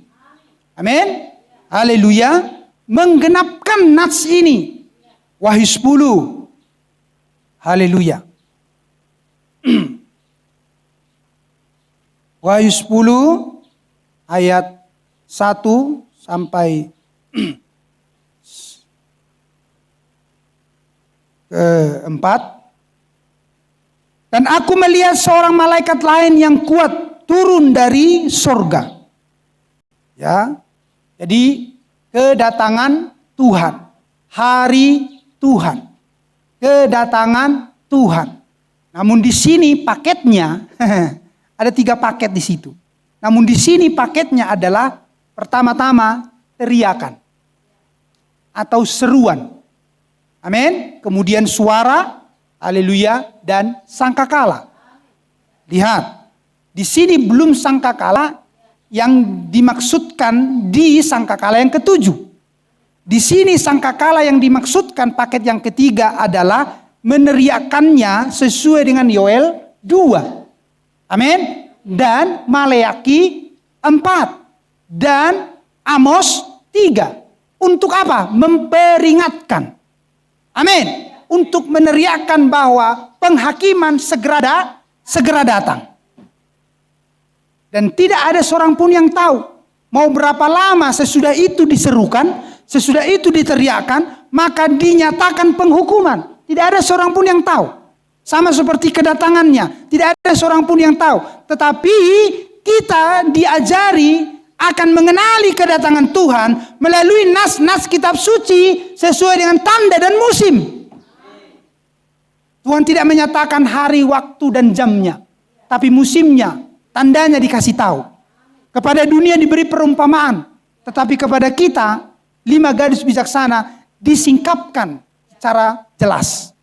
Amin. Haleluya. Menggenapkan nats ini. Wahyu 10. Haleluya. Wahyu 10 ayat 1 sampai ke-4. Dan aku melihat seorang malaikat lain yang kuat turun dari surga. Ya. Jadi kedatangan Tuhan, hari Tuhan. Kedatangan Tuhan. Namun di sini paketnya ada 3 paket di situ. Namun di sini paketnya adalah pertama-tama teriakan atau seruan. Amin. Kemudian suara, haleluya, dan sangkakala. Lihat. Di sini belum sangkakala yang dimaksudkan di sangkakala yang ke-7. Di sini sangkakala yang dimaksudkan paket yang ketiga adalah meneriakannya sesuai dengan Yoel 2. Amin. Dan Maleaki 4. Dan Amos 3. Untuk apa? Memperingatkan. Amin. Untuk meneriakkan bahwa penghakiman segera datang. Dan tidak ada seorang pun yang tahu. Mau berapa lama sesudah itu diserukan, sesudah itu diteriakkan, maka dinyatakan penghukuman. Tidak ada seorang pun yang tahu. Sama seperti kedatangannya. Tidak ada seorang pun yang tahu. Tetapi kita diajari akan mengenali kedatangan Tuhan melalui nas-nas kitab suci sesuai dengan tanda dan musim. Tuhan tidak menyatakan hari, waktu, dan jamnya. Tapi musimnya. Tandanya dikasih tahu. Kepada dunia diberi perumpamaan. Tetapi kepada kita, 5 gadis bijaksana disingkapkan secara jelas.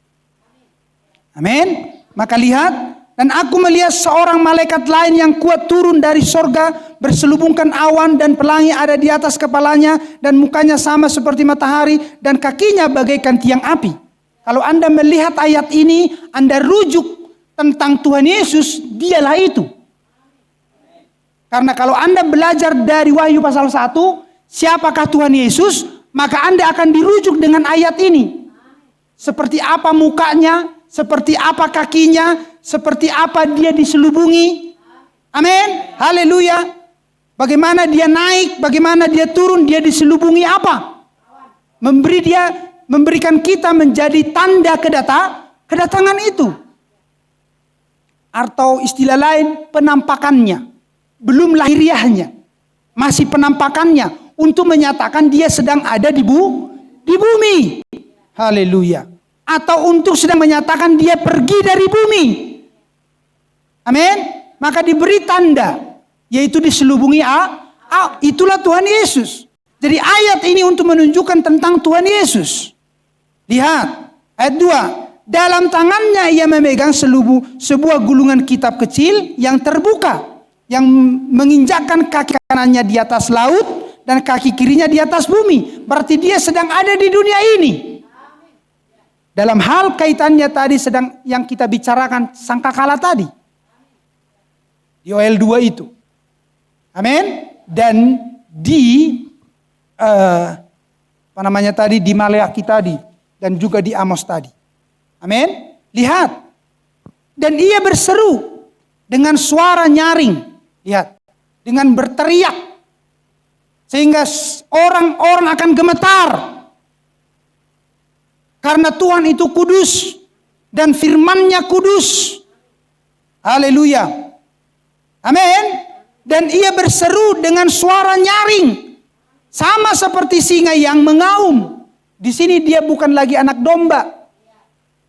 Amin. Maka lihat, dan aku melihat seorang malaikat lain yang kuat turun dari sorga, berselubungkan awan dan pelangi ada di atas kepalanya, dan mukanya sama seperti matahari, dan kakinya bagaikan tiang api. Kalau Anda melihat ayat ini, Anda rujuk tentang Tuhan Yesus, dialah itu. Karena kalau Anda belajar dari Wahyu pasal 1, siapakah Tuhan Yesus, maka Anda akan dirujuk dengan ayat ini. Seperti apa mukanya, seperti apa kakinya, seperti apa dia diselubungi. Amin. Haleluya. Bagaimana dia naik, bagaimana dia turun, dia diselubungi apa? Memberikan kita menjadi tanda kedatangan itu. Atau istilah lain, penampakannya. Belum lahiriahnya. Masih penampakannya. Untuk menyatakan dia sedang ada di bumi. Haleluya. Atau untuk sedang menyatakan dia pergi dari bumi. Amin. Maka diberi tanda, yaitu diselubungi itulah Tuhan Yesus. Jadi ayat ini untuk menunjukkan tentang Tuhan Yesus. Lihat ayat 2. Dalam tangannya ia memegang sebuah gulungan kitab kecil yang terbuka, yang menginjakkan kaki kanannya di atas laut dan kaki kirinya di atas bumi. Berarti dia sedang ada di dunia ini. Dalam hal kaitannya tadi sedang yang kita bicarakan sangkakala tadi. Di Yoel 2 itu. Amin. Dan di di Maleakhi tadi dan juga di Amos tadi. Amin. Lihat. Dan ia berseru dengan suara nyaring. Lihat. Dengan berteriak. Sehingga orang-orang akan gemetar. Karena Tuhan itu kudus. Dan firman-Nya kudus. Haleluya. Amin. Dan ia berseru dengan suara nyaring. Sama seperti singa yang mengaum. Di sini dia bukan lagi anak domba.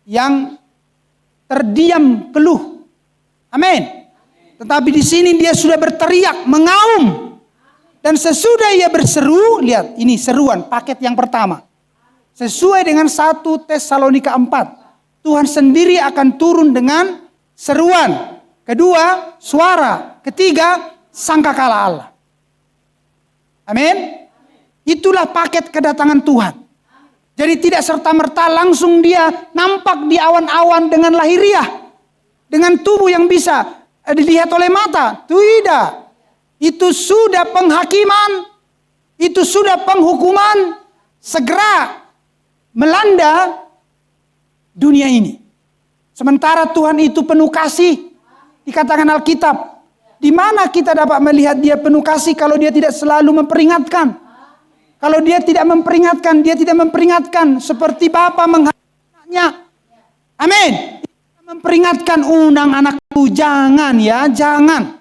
Yang terdiam keluh. Amin. Tetapi di sini dia sudah berteriak, mengaum. Dan sesudah ia berseru, lihat ini seruan paket yang pertama. Sesuai dengan 1 Tesalonika 4. Tuhan sendiri akan turun dengan seruan. Kedua, suara. Ketiga, sangkakala Allah. Amin. Itulah paket kedatangan Tuhan. Jadi tidak serta-merta langsung dia nampak di awan-awan dengan lahiriah. Dengan tubuh yang bisa dilihat oleh mata. Tidak. Itu sudah penghakiman. Itu sudah penghukuman. Segera melanda dunia ini. Sementara Tuhan itu penuh kasih. Dikatakan Alkitab. Di mana kita dapat melihat dia penuh kasih kalau dia tidak selalu memperingatkan. Kalau dia tidak memperingatkan, dia tidak memperingatkan. Seperti Bapa menghadapnya. Amin. Memperingatkan, undang anakku, jangan ya, jangan.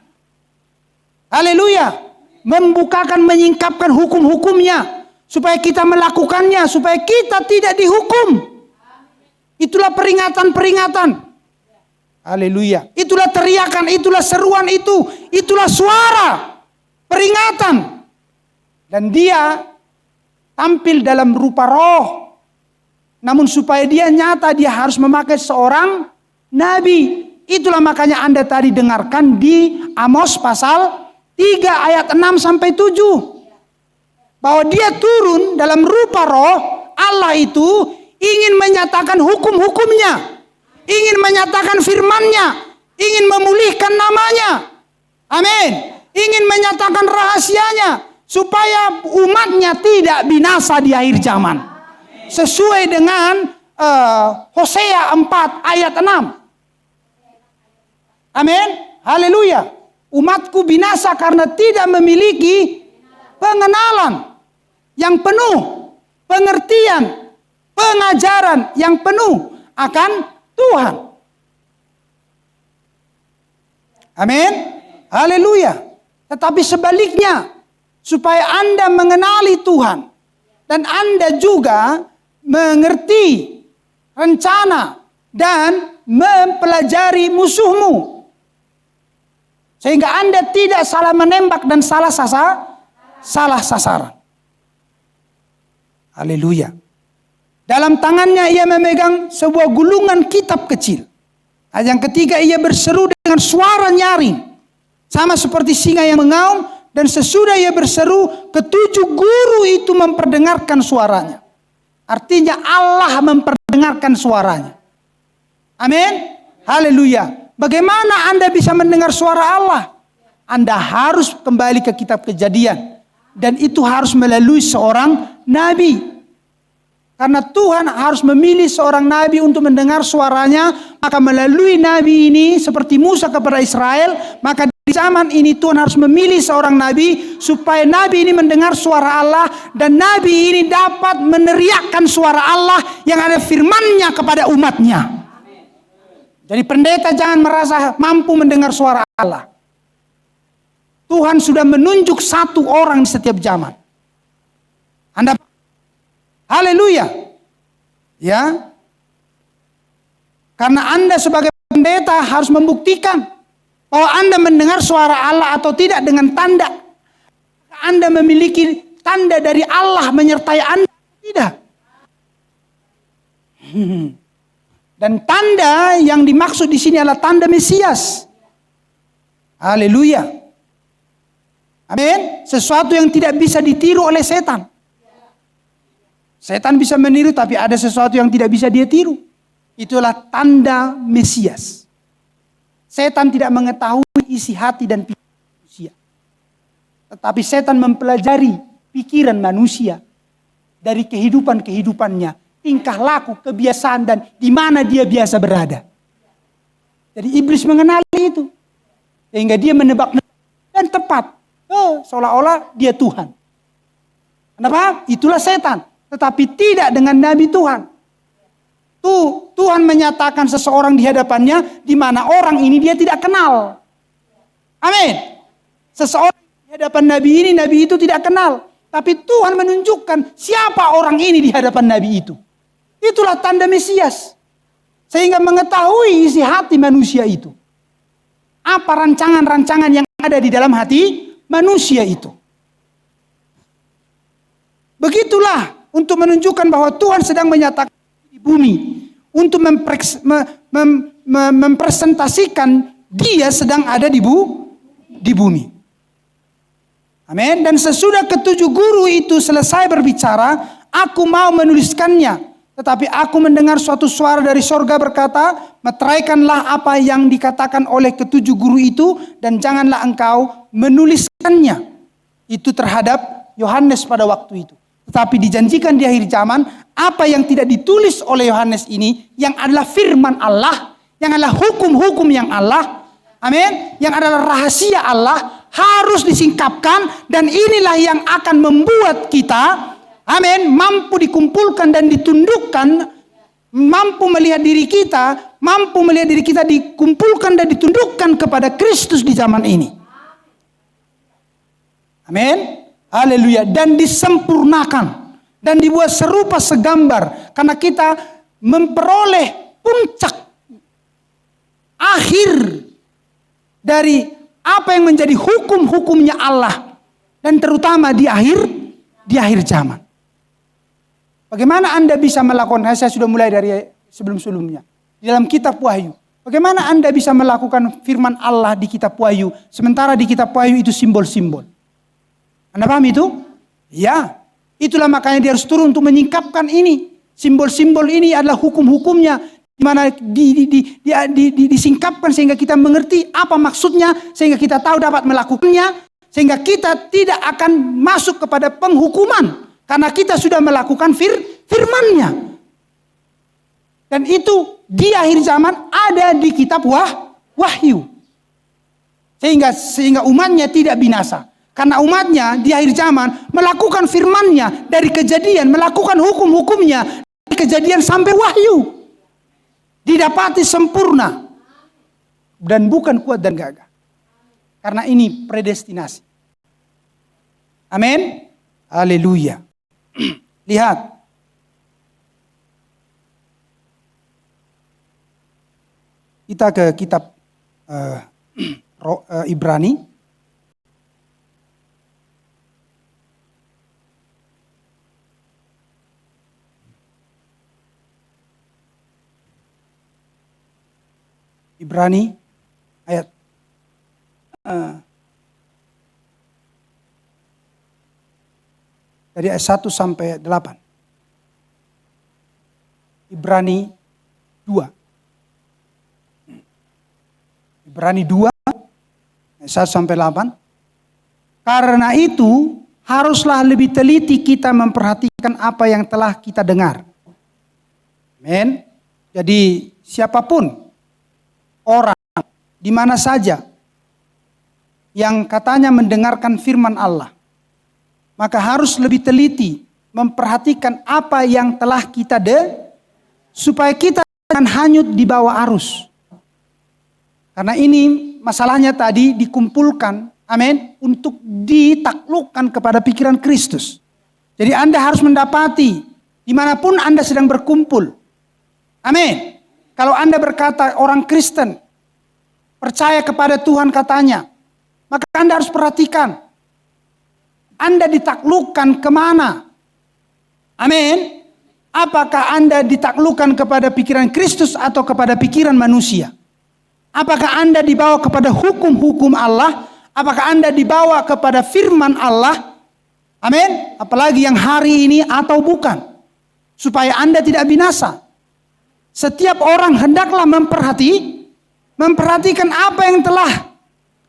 Haleluya. Membukakan, menyingkapkan hukum-hukumnya. Supaya kita melakukannya, supaya kita tidak dihukum. Itulah peringatan-peringatan. Haleluya. Itulah teriakan, itulah seruan itu. Itulah suara peringatan. Dan dia tampil dalam rupa roh. Namun supaya dia nyata, dia harus memakai seorang nabi. Itulah makanya Anda tadi dengarkan di Amos pasal 3 ayat 6 sampai 7. Bahwa dia turun dalam rupa roh. Allah itu ingin menyatakan hukum-hukumnya. Ingin menyatakan firman-Nya. Ingin memulihkan namanya. Amin. Ingin menyatakan rahasianya. Supaya umatnya tidak binasa di akhir zaman. Sesuai dengan Hosea 4 ayat 6. Amin. Haleluya. Umatku binasa karena tidak memiliki pengenalan yang penuh. Pengertian. Pengajaran yang penuh akan Tuhan. Amin. Haleluya. Tetapi sebaliknya. Supaya Anda mengenali Tuhan. Dan Anda juga mengerti rencana. Dan mempelajari musuhmu. Sehingga Anda tidak salah menembak dan salah sasaran. Haleluya. Dalam tangannya ia memegang sebuah gulungan kitab kecil. Yang ketiga ia berseru dengan suara nyaring. Sama seperti singa yang mengaum. Dan sesudah ia berseru, ketujuh guru itu memperdengarkan suaranya. Artinya Allah memperdengarkan suaranya. Amin. Haleluya. Bagaimana Anda bisa mendengar suara Allah? Anda harus kembali ke kitab Kejadian. Dan itu harus melalui seorang nabi. Karena Tuhan harus memilih seorang nabi untuk mendengar suaranya. Maka melalui nabi ini seperti Musa kepada Israel. Maka di zaman ini Tuhan harus memilih seorang nabi. Supaya nabi ini mendengar suara Allah. Dan nabi ini dapat meneriakkan suara Allah yang ada firman-Nya kepada umatnya. Jadi pendeta jangan merasa mampu mendengar suara Allah. Tuhan sudah menunjuk satu orang di setiap zaman. Anda haleluya. Ya. Karena Anda sebagai pendeta harus membuktikan bahwa Anda mendengar suara Allah atau tidak dengan tanda. Anda memiliki tanda dari Allah menyertai Anda atau tidak. Dan tanda yang dimaksud di sini adalah tanda Mesias. Haleluya. Amin. Sesuatu yang tidak bisa ditiru oleh setan. Setan bisa meniru, tapi ada sesuatu yang tidak bisa dia tiru. Itulah tanda Mesias. Setan tidak mengetahui isi hati dan pikiran manusia. Tetapi setan mempelajari pikiran manusia dari kehidupan-kehidupannya, tingkah laku, kebiasaan, dan di mana dia biasa berada. Jadi iblis mengenali itu. Sehingga dia menebak dan tepat. Seolah-olah dia Tuhan. Kenapa? Itulah setan. Tetapi tidak dengan Nabi Tuhan. Tuhan menyatakan seseorang di hadapannya di mana orang ini dia tidak kenal. Amin. Seseorang di hadapan Nabi ini, Nabi itu tidak kenal. Tapi Tuhan menunjukkan siapa orang ini di hadapan Nabi itu. Itulah tanda Mesias. Sehingga mengetahui isi hati manusia itu. Apa rancangan-rancangan yang ada di dalam hati manusia itu. Begitulah. Untuk menunjukkan bahwa Tuhan sedang menyatakan di bumi. Untuk mempresentasikan dia sedang ada di bumi. Amin. Dan sesudah ketujuh guru itu selesai berbicara, aku mau menuliskannya. Tetapi aku mendengar suatu suara dari sorga berkata, meteraikanlah apa yang dikatakan oleh ketujuh guru itu, dan janganlah engkau menuliskannya. Itu terhadap Yohanes pada waktu itu. Tetapi dijanjikan di akhir zaman, apa yang tidak ditulis oleh Yohanes ini, yang adalah firman Allah, yang adalah hukum-hukum yang Allah, amin, yang adalah rahasia Allah, harus disingkapkan, dan inilah yang akan membuat kita, amin, mampu dikumpulkan dan ditundukkan, mampu melihat diri kita dikumpulkan dan ditundukkan kepada Kristus di zaman ini. Amin. Haleluya. Dan disempurnakan. Dan dibuat serupa segambar. Karena kita memperoleh puncak akhir dari apa yang menjadi hukum-hukumnya Allah. Dan terutama di akhir zaman. Bagaimana Anda bisa melakukan? Saya sudah mulai dari sebelum-sebelumnya. Di dalam kitab Wahyu. Bagaimana Anda bisa melakukan firman Allah di kitab Wahyu. Sementara di kitab Wahyu itu simbol-simbol. Anda paham itu? Ya. Itulah makanya dia harus turun untuk menyingkapkan ini. Simbol-simbol ini adalah hukum-hukumnya. Di mana disingkapkan sehingga kita mengerti apa maksudnya. Sehingga kita tahu dapat melakukannya. Sehingga kita tidak akan masuk kepada penghukuman. Karena kita sudah melakukan firman-Nya. Dan itu di akhir zaman ada di kitab Wahyu. Sehingga umatnya tidak binasa. Karena umatnya di akhir zaman melakukan firman-Nya dari Kejadian, melakukan hukum-hukumnya dari Kejadian sampai Wahyu. Didapati sempurna. Dan bukan kuat dan gagah. Karena ini predestinasi. Amin. Haleluya. Lihat. Kita ke kitab Ibrani. Ibrani ayat dari ayat 1 sampai 8. Ibrani 2. Ibrani 2 ayat 1 sampai 8. Karena itu haruslah lebih teliti kita memperhatikan apa yang telah kita dengar. Amin. Jadi siapapun orang di mana saja yang katanya mendengarkan firman Allah, maka harus lebih teliti memperhatikan apa yang telah kita supaya kita jangan hanyut di bawah arus. Karena ini masalahnya tadi dikumpulkan, amin, untuk ditaklukkan kepada pikiran Kristus. Jadi Anda harus mendapati dimanapun Anda sedang berkumpul. Amin. Kalau Anda berkata orang Kristen, percaya kepada Tuhan katanya, maka Anda harus perhatikan. Anda ditaklukkan kemana? Amin. Apakah Anda ditaklukkan kepada pikiran Kristus atau kepada pikiran manusia? Apakah Anda dibawa kepada hukum-hukum Allah? Apakah Anda dibawa kepada firman Allah? Amin. Apalagi yang hari ini atau bukan. Supaya Anda tidak binasa. Setiap orang hendaklah memperhatikan apa yang telah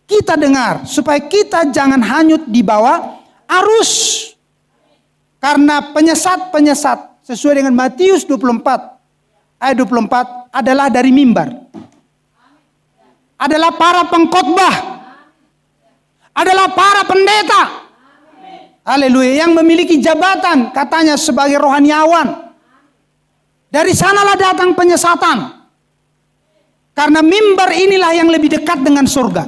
kita dengar. Supaya kita jangan hanyut di bawah arus. Karena penyesat-penyesat sesuai dengan Matius 24 ayat 24 adalah dari mimbar. Adalah para pengkhotbah. Adalah para pendeta. Haleluya, yang memiliki jabatan katanya sebagai rohaniawan. Dari sanalah datang penyesatan. Karena mimbar inilah yang lebih dekat dengan surga.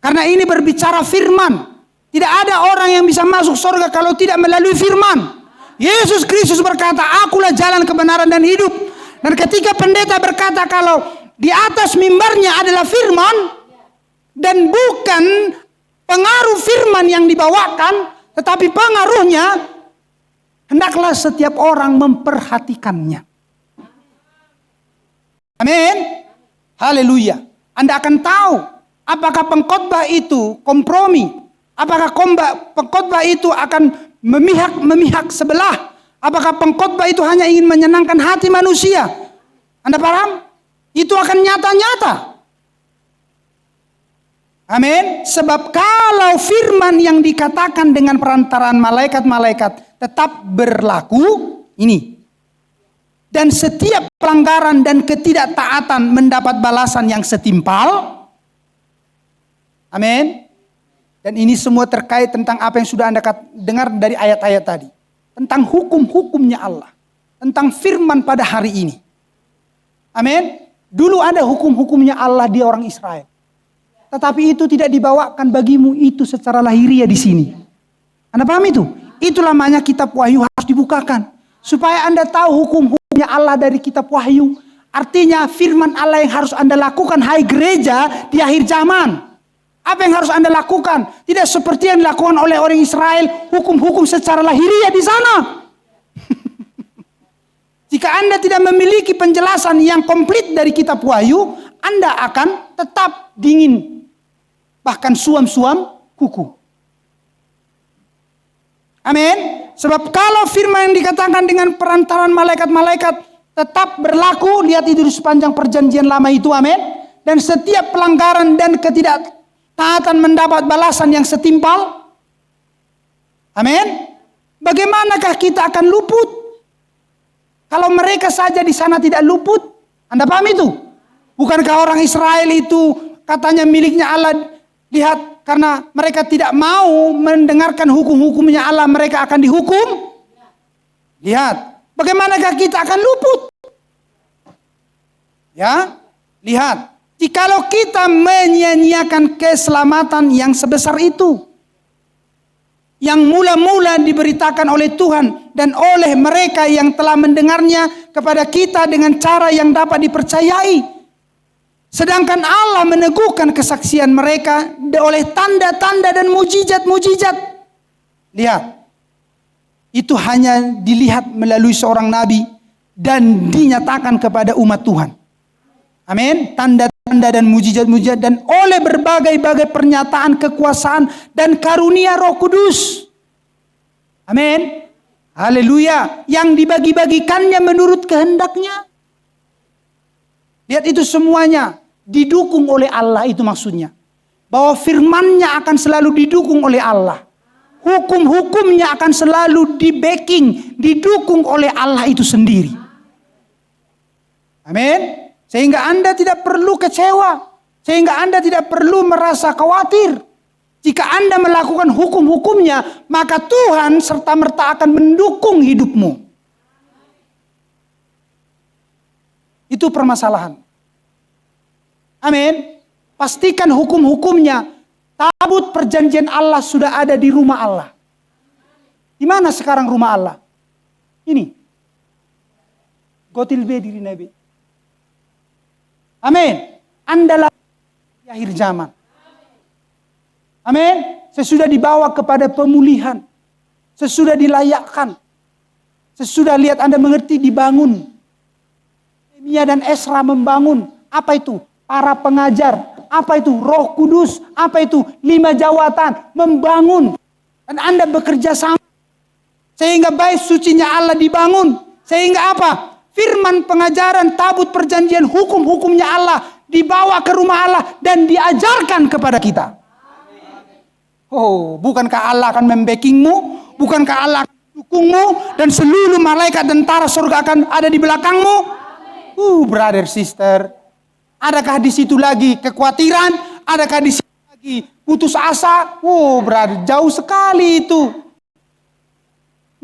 Karena ini berbicara firman. Tidak ada orang yang bisa masuk surga kalau tidak melalui firman. Yesus Kristus berkata, akulah jalan kebenaran dan hidup. Dan ketika pendeta berkata kalau di atas mimbarnya adalah firman, dan bukan pengaruh firman yang dibawakan, tetapi pengaruhnya, hendaklah setiap orang memperhatikannya. Amin. Haleluya. Anda akan tahu apakah pengkhotbah itu kompromi. Apakah pengkhotbah itu akan memihak sebelah? Apakah pengkhotbah itu hanya ingin menyenangkan hati manusia? Anda paham? Itu akan nyata-nyata. Amin. Sebab kalau firman yang dikatakan dengan perantaraan malaikat-malaikat tetap berlaku, ini. Dan setiap pelanggaran dan ketidaktaatan mendapat balasan yang setimpal. Amin. Dan ini semua terkait tentang apa yang sudah Anda dengar dari ayat-ayat tadi. Tentang hukum-hukumnya Allah. Tentang firman pada hari ini. Amin. Dulu ada hukum-hukumnya Allah di orang Israel. Tetapi itu tidak dibawakan bagimu itu secara lahiriah di sini. Anda paham itu? Itulah makanya kitab Wahyu harus dibukakan. Supaya Anda tahu hukum-hukumnya Allah dari kitab Wahyu. Artinya firman Allah yang harus Anda lakukan, hai gereja di akhir zaman. Apa yang harus Anda lakukan? Tidak seperti yang dilakukan oleh orang Israel, hukum-hukum secara lahiriah di sana. Jika Anda tidak memiliki penjelasan yang komplit dari kitab Wahyu, Anda akan tetap dingin. Bahkan suam-suam kuku. Amin. Sebab kalau firman yang dikatakan dengan perantaran malaikat-malaikat tetap berlaku, lihat itu di sepanjang perjanjian lama itu, amin. Dan setiap pelanggaran dan ketidaktaatan mendapat balasan yang setimpal. Amin. Bagaimanakah kita akan luput? Kalau mereka saja di sana tidak luput, Anda paham itu? Bukankah orang Israel itu katanya miliknya Allah? Lihat, karena mereka tidak mau mendengarkan hukum-hukumnya Allah, mereka akan dihukum. Lihat, bagaimanakah kita akan luput? Ya, lihat. Jikalau kita menyia-nyiakan keselamatan yang sebesar itu, yang mula-mula diberitakan oleh Tuhan dan oleh mereka yang telah mendengarnya kepada kita dengan cara yang dapat dipercayai. Sedangkan Allah meneguhkan kesaksian mereka oleh tanda-tanda dan mujizat-mujizat. Lihat, itu hanya dilihat melalui seorang nabi dan dinyatakan kepada umat Tuhan. Amin. Tanda-tanda dan mujizat-mujizat dan oleh berbagai-bagai pernyataan kekuasaan dan karunia Roh Kudus. Amin. Haleluya. Yang dibagi-bagikannya menurut kehendaknya. Lihat itu semuanya didukung oleh Allah, itu maksudnya. Bahwa firman-Nya akan selalu didukung oleh Allah. Hukum-hukumnya akan selalu di-backing, didukung oleh Allah itu sendiri. Amin. Sehingga Anda tidak perlu kecewa. Sehingga Anda tidak perlu merasa khawatir. Jika Anda melakukan hukum-hukumnya, maka Tuhan serta-merta akan mendukung hidupmu. Itu permasalahan. Amin. Pastikan hukum-hukumnya. Tabut perjanjian Allah sudah ada di rumah Allah. Di mana sekarang rumah Allah? Ini. Gotil be diri Nabi. Amin. Anda di akhir zaman. Amin. Sesudah dibawa kepada pemulihan. Sesudah dilayakkan. Sesudah lihat Anda mengerti dibangun. Nehemia dan Esra membangun. Apa itu? Para pengajar. Apa itu? Roh Kudus. Apa itu? 5 jawatan. Membangun. Dan Anda bekerja sama. Sehingga bait sucinya Allah dibangun. Sehingga apa? Firman pengajaran, tabut perjanjian, hukum-hukumnya Allah dibawa ke rumah Allah dan diajarkan kepada kita. Oh, bukankah Allah akan membackingmu? Bukankah Allah akan mendukungmu? Dan seluruh malaikat tentara surga akan ada di belakangmu? Brother, sister. Adakah di situ lagi kekhawatiran? Adakah di situ lagi putus asa? Brother, jauh sekali itu.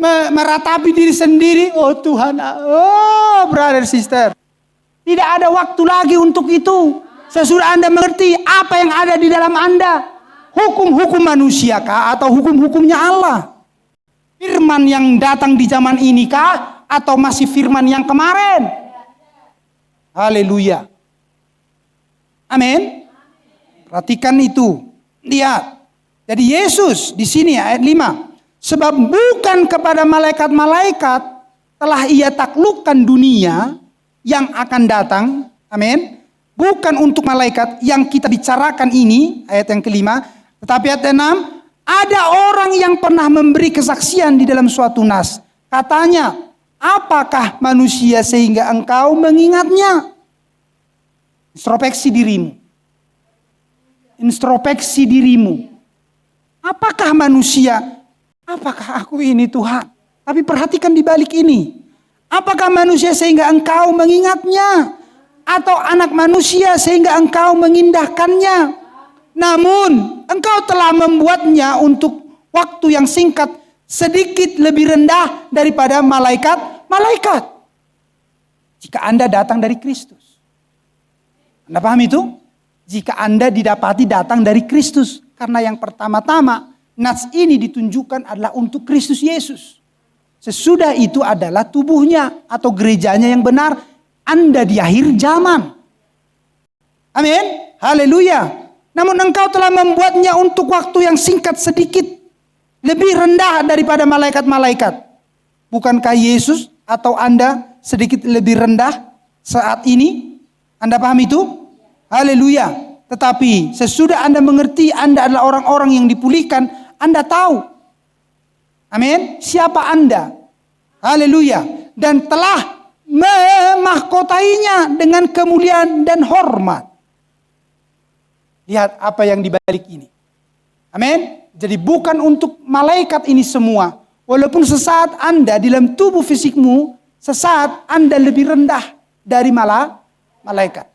Meratapi diri sendiri. Oh Tuhan, brother, sister. Tidak ada waktu lagi untuk itu. Sesudah Anda mengerti apa yang ada di dalam Anda. Hukum-hukum manusia kah? Atau hukum-hukumnya Allah? Firman yang datang di zaman ini kah? Atau masih firman yang kemarin? Haleluya. Amin. Perhatikan itu. Lihat. Jadi Yesus di sini ayat 5. Sebab bukan kepada malaikat-malaikat telah ia taklukkan dunia yang akan datang. Amin. Bukan untuk malaikat yang kita bicarakan ini. Ayat yang kelima. Tetapi ayat 6. Ada orang yang pernah memberi kesaksian di dalam suatu nas. Katanya, apakah manusia sehingga engkau mengingatnya? Introspeksi dirimu. Introspeksi dirimu. Apakah manusia? Apakah aku ini Tuhan? Tapi perhatikan di balik ini. Apakah manusia sehingga engkau mengingatnya? Atau anak manusia sehingga engkau mengindahkannya? Namun engkau telah membuatnya untuk waktu yang singkat sedikit lebih rendah daripada malaikat-malaikat. Jika Anda datang dari Kristus. Anda paham itu? Jika Anda didapati datang dari Kristus. Karena yang pertama-tama, nas ini ditunjukkan adalah untuk Kristus Yesus. Sesudah itu adalah tubuhnya atau gerejanya yang benar. Anda di akhir zaman. Amin. Haleluya. Namun engkau telah membuatnya untuk waktu yang singkat sedikit. Lebih rendah daripada malaikat-malaikat. Bukankah Yesus atau Anda sedikit lebih rendah saat ini? Anda paham itu? Haleluya. Tetapi sesudah Anda mengerti Anda adalah orang-orang yang dipulihkan, Anda tahu. Amin. Siapa Anda? Haleluya. Dan telah memahkotainya dengan kemuliaan dan hormat. Lihat apa yang dibalik ini. Amin. Jadi bukan untuk malaikat ini semua. Walaupun sesaat Anda di dalam tubuh fisikmu, sesaat Anda lebih rendah dari malaikat.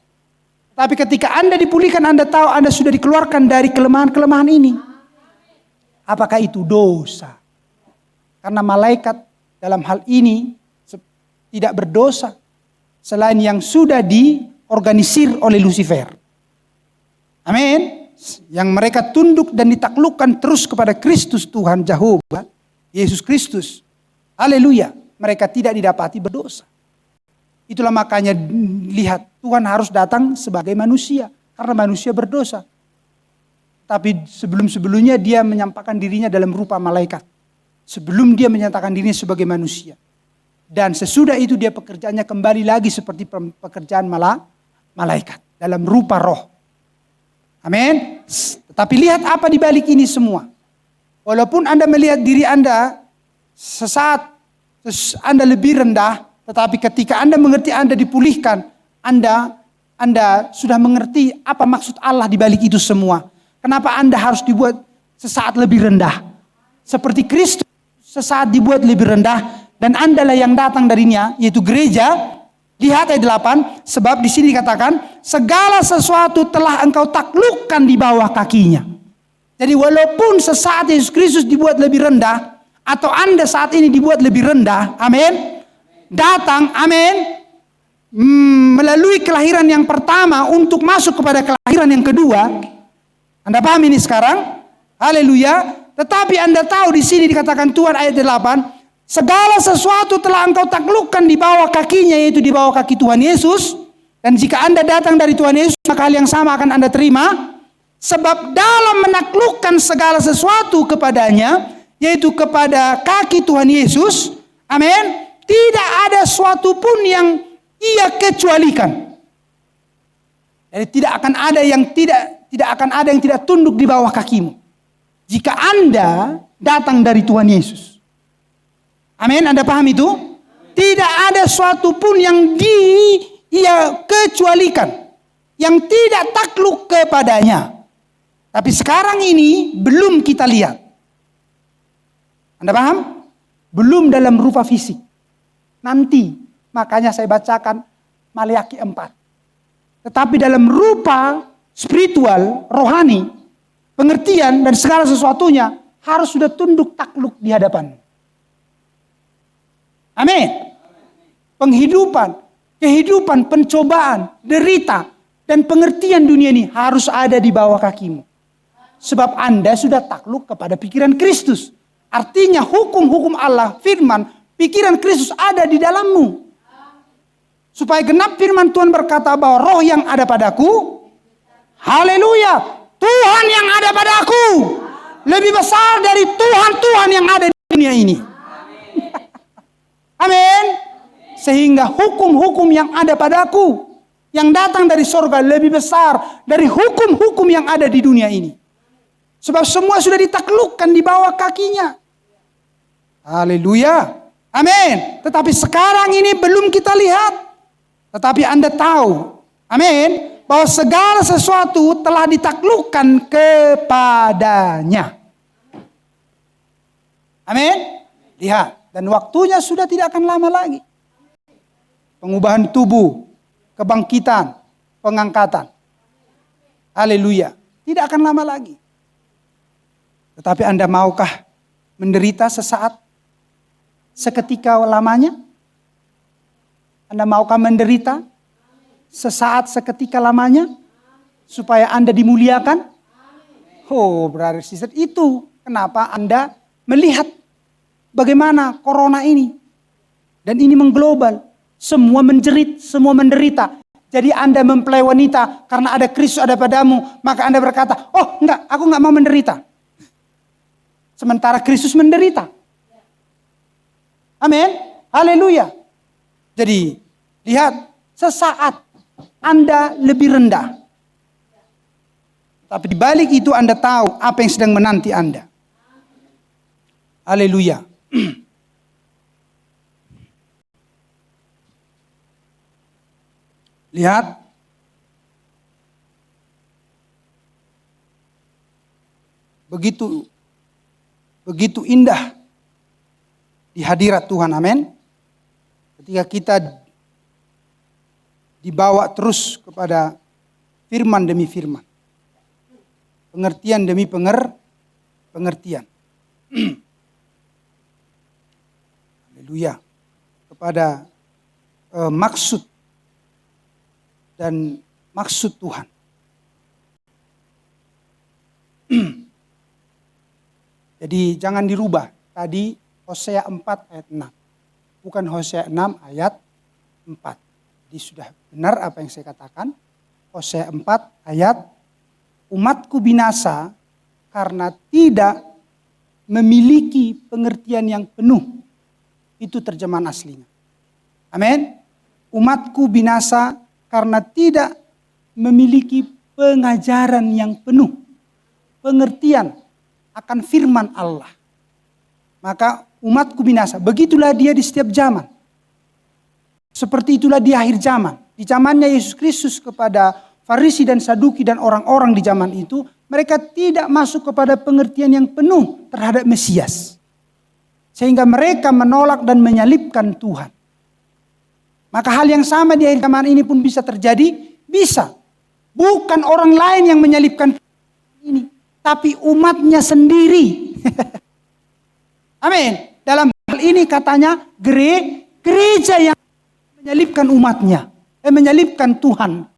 Tapi ketika Anda dipulihkan, Anda tahu Anda sudah dikeluarkan dari kelemahan-kelemahan ini. Apakah itu dosa? Karena malaikat dalam hal ini tidak berdosa. Selain yang sudah diorganisir oleh Lucifer. Amin. Yang mereka tunduk dan ditaklukkan terus kepada Kristus Tuhan Jehovah. Yesus Kristus. Haleluya. Mereka tidak didapati berdosa. Itulah makanya lihat Tuhan harus datang sebagai manusia. Karena manusia berdosa. Tapi sebelum-sebelumnya dia menyampaikan dirinya dalam rupa malaikat. Sebelum dia menyatakan dirinya sebagai manusia. Dan sesudah itu dia pekerjaannya kembali lagi seperti pekerjaan malaikat, dalam rupa roh. Amin. Tetapi lihat apa di balik ini semua. Walaupun Anda melihat diri Anda sesaat Anda lebih rendah, tetapi ketika Anda mengerti Anda dipulihkan, Anda sudah mengerti apa maksud Allah di balik itu semua. Kenapa Anda harus dibuat sesaat lebih rendah? Seperti Kristus sesaat dibuat lebih rendah, dan Andalah yang datang darinya, yaitu gereja. Lihat ayat 8, sebab di sini dikatakan segala sesuatu telah engkau taklukkan di bawah kakinya. Jadi walaupun sesaat Yesus Kristus dibuat lebih rendah, atau Anda saat ini dibuat lebih rendah, amin, datang, amin, melalui kelahiran yang pertama untuk masuk kepada kelahiran yang kedua. Anda paham ini sekarang? Haleluya. Tetapi Anda tahu di sini dikatakan Tuhan ayat 8, segala sesuatu telah engkau taklukkan di bawah kakinya, yaitu di bawah kaki Tuhan Yesus. Dan jika Anda datang dari Tuhan Yesus, maka hal yang sama akan Anda terima. Sebab dalam menaklukkan segala sesuatu kepadanya, yaitu kepada kaki Tuhan Yesus, amin, tidak ada suatu pun yang ia kecualikan. Jadi tidak akan ada yang tidak tunduk di bawah kakimu. Jika Anda datang dari Tuhan Yesus. Amin, Anda paham itu? Tidak ada suatu pun yang ia kecualikan, yang tidak takluk kepadanya. Tapi sekarang ini belum kita lihat. Anda paham? Belum dalam rupa fisik. Nanti, makanya saya bacakan Maleakhi 4. Tetapi dalam rupa spiritual, rohani, pengertian dan segala sesuatunya harus sudah tunduk takluk di hadapan. Amin. Kehidupan, pencobaan, derita, dan pengertian dunia ini harus ada di bawah kakimu. Sebab Anda sudah takluk kepada pikiran Kristus. Artinya hukum-hukum Allah, firman, pikiran Kristus ada di dalammu. Supaya genap firman Tuhan berkata bahwa roh yang ada padaku, haleluya, Tuhan yang ada padaku lebih besar dari Tuhan yang ada di dunia ini. Amin. Sehingga hukum-hukum yang ada padaku, yang datang dari sorga, lebih besar dari hukum-hukum yang ada di dunia ini. Sebab semua sudah ditaklukkan di bawah kakinya. Haleluya. Amin. Tetapi sekarang ini belum kita lihat. Tetapi Anda tahu, amin, bahwa segala sesuatu telah ditaklukkan kepadanya. Amin. Lihat. Dan waktunya sudah tidak akan lama lagi. Pengubahan tubuh, kebangkitan, pengangkatan. Haleluya. Tidak akan lama lagi. Tetapi Anda maukah menderita sesaat, seketika lamanya? Anda maukah menderita sesaat, seketika lamanya? Supaya Anda dimuliakan? Oh, brother sister, itu kenapa Anda melihat bagaimana corona ini. Dan ini mengglobal. Semua menjerit, semua menderita. Jadi Anda mempelai wanita karena ada Kristus ada padamu. Maka Anda berkata, oh enggak, aku enggak mau menderita. Sementara Kristus menderita. Amin. Haleluya. Jadi lihat, sesaat Anda lebih rendah. Tapi di balik itu Anda tahu apa yang sedang menanti Anda. Haleluya. Lihat. Begitu indah di hadirat Tuhan, amin. Ketika kita dibawa terus kepada firman demi firman. Pengertian demi pengertian. Haleluya. Kepada maksud dan maksud Tuhan. Jadi jangan dirubah. Tadi Hosea 4 ayat 6. Bukan Hosea 6 ayat 4. Jadi sudah benar apa yang saya katakan. Hosea 4 ayat, umatku binasa karena tidak memiliki pengertian yang penuh. Itu terjemahan aslinya. Amin. Umatku binasa karena tidak memiliki pengajaran yang penuh, pengertian akan firman Allah. Maka umatku binasa. Begitulah dia di setiap zaman. Seperti itulah di akhir zaman. Di zamannya Yesus Kristus kepada Farisi dan Saduki dan orang-orang di zaman itu, mereka tidak masuk kepada pengertian yang penuh terhadap Mesias. Sehingga mereka menolak dan menyalibkan Tuhan. Maka hal yang sama di akhir zaman ini pun bisa terjadi. Bisa. Bukan orang lain yang menyalibkan ini. Tapi umatnya sendiri. Amin. Dalam hal ini katanya gereja yang menyalibkan umatnya. Menyalibkan Tuhan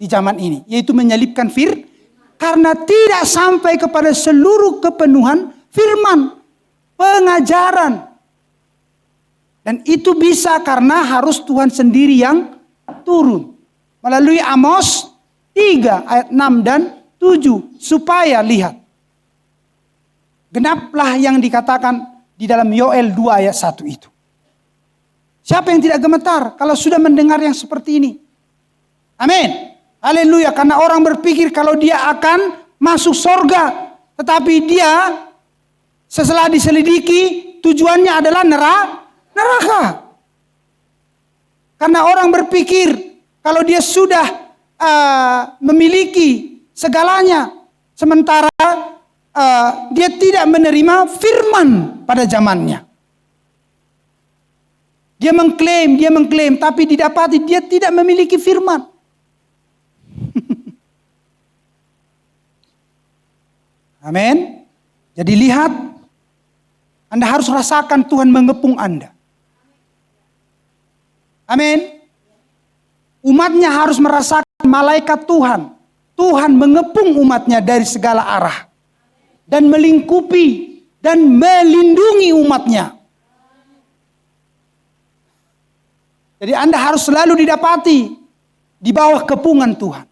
di zaman ini. Yaitu menyalibkan karena tidak sampai kepada seluruh kepenuhan firman. Pengajaran. Dan itu bisa karena harus Tuhan sendiri yang turun. Melalui Amos 3 ayat 6 dan 7. Supaya lihat. Genaplah yang dikatakan di dalam Yoel 2 ayat 1 itu. Siapa yang tidak gemetar kalau sudah mendengar yang seperti ini? Amin. Haleluya. Karena orang berpikir kalau dia akan masuk sorga. Tetapi dia setelah diselidiki tujuannya adalah neraka. Karena orang berpikir kalau dia sudah memiliki segalanya. Sementara dia tidak menerima firman pada zamannya. Dia mengklaim, tapi didapati dia tidak memiliki firman. Amin. Jadi lihat, Anda harus rasakan Tuhan mengepung Anda. Amin. Umatnya harus merasakan malaikat Tuhan. Tuhan mengepung umatnya dari segala arah. Dan melingkupi dan melindungi umatnya. Jadi Anda harus selalu didapati di bawah kepungan Tuhan.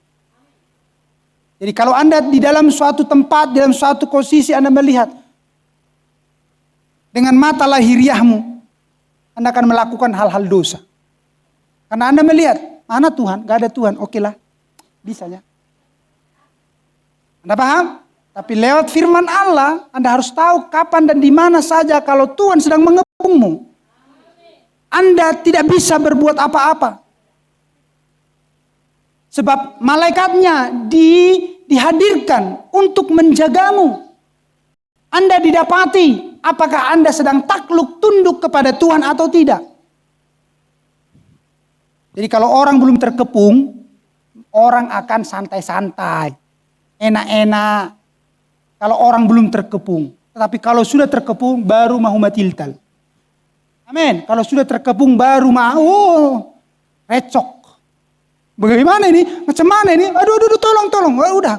Jadi kalau Anda di dalam suatu tempat, di dalam suatu posisi Anda melihat dengan mata lahiriahmu, Anda akan melakukan hal-hal dosa. Karena Anda melihat, mana Tuhan? Gak ada Tuhan, oke lah, bisanya. Anda paham? Tapi lewat firman Allah, Anda harus tahu kapan dan di mana saja kalau Tuhan sedang mengepungmu. Anda tidak bisa berbuat apa-apa. Sebab malaikatnya dihadirkan untuk menjagamu. Anda didapati apakah Anda sedang takluk tunduk kepada Tuhan atau tidak. Jadi kalau orang belum terkepung, orang akan santai-santai, enak-enak. Kalau orang belum terkepung. Tetapi kalau sudah terkepung, baru mahu matiltal. Amin. Kalau sudah terkepung, baru mau recok. Bagaimana ini? Macam mana ini? Aduh, tolong. Udah.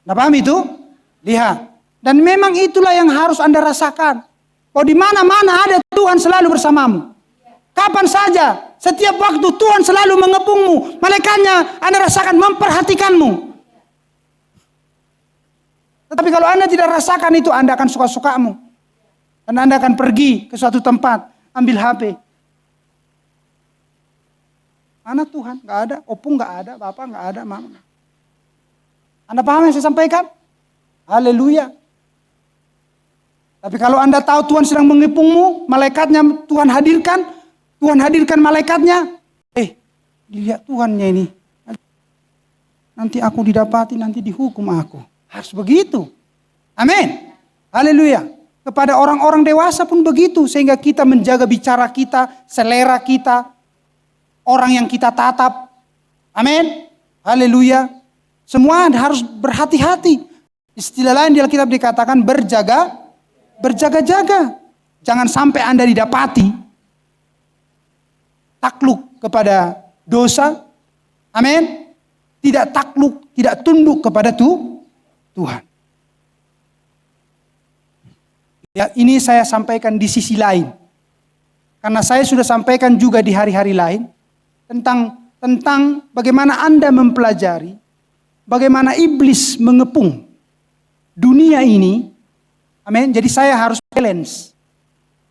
Nah, paham itu? Lihat. Dan memang itulah yang harus Anda rasakan. Oh, di mana-mana ada Tuhan selalu bersamamu. Kapan saja, setiap waktu Tuhan selalu mengepungmu. Malaikatnya Anda rasakan memperhatikanmu. Tetapi kalau Anda tidak rasakan itu, Anda akan suka-sukamu. Dan Anda akan pergi ke suatu tempat, ambil HP. Mana Tuhan? Gak ada. Opung gak ada. Bapak gak ada. Mama. Anda paham yang saya sampaikan? Haleluya. Tapi kalau Anda tahu Tuhan sedang mengepungmu, malaikatnya Tuhan hadirkan malaikatnya. Lihat Tuhannya ini. Nanti aku didapati, nanti dihukum aku. Harus begitu. Amin. Haleluya. Kepada orang-orang dewasa pun begitu. Sehingga kita menjaga bicara kita, selera kita, orang yang kita tatap. Amin. Haleluya. Semua harus berhati-hati. Istilah lain di Alkitab dikatakan berjaga-jaga. Jangan sampai Anda didapati takluk kepada dosa. Amin. Tidak takluk, tidak tunduk kepada Tuhan. Ya, ini saya sampaikan di sisi lain. Karena saya sudah sampaikan juga di hari-hari lain tentang bagaimana Anda mempelajari bagaimana iblis mengepung dunia ini. Amin. Jadi saya harus balance.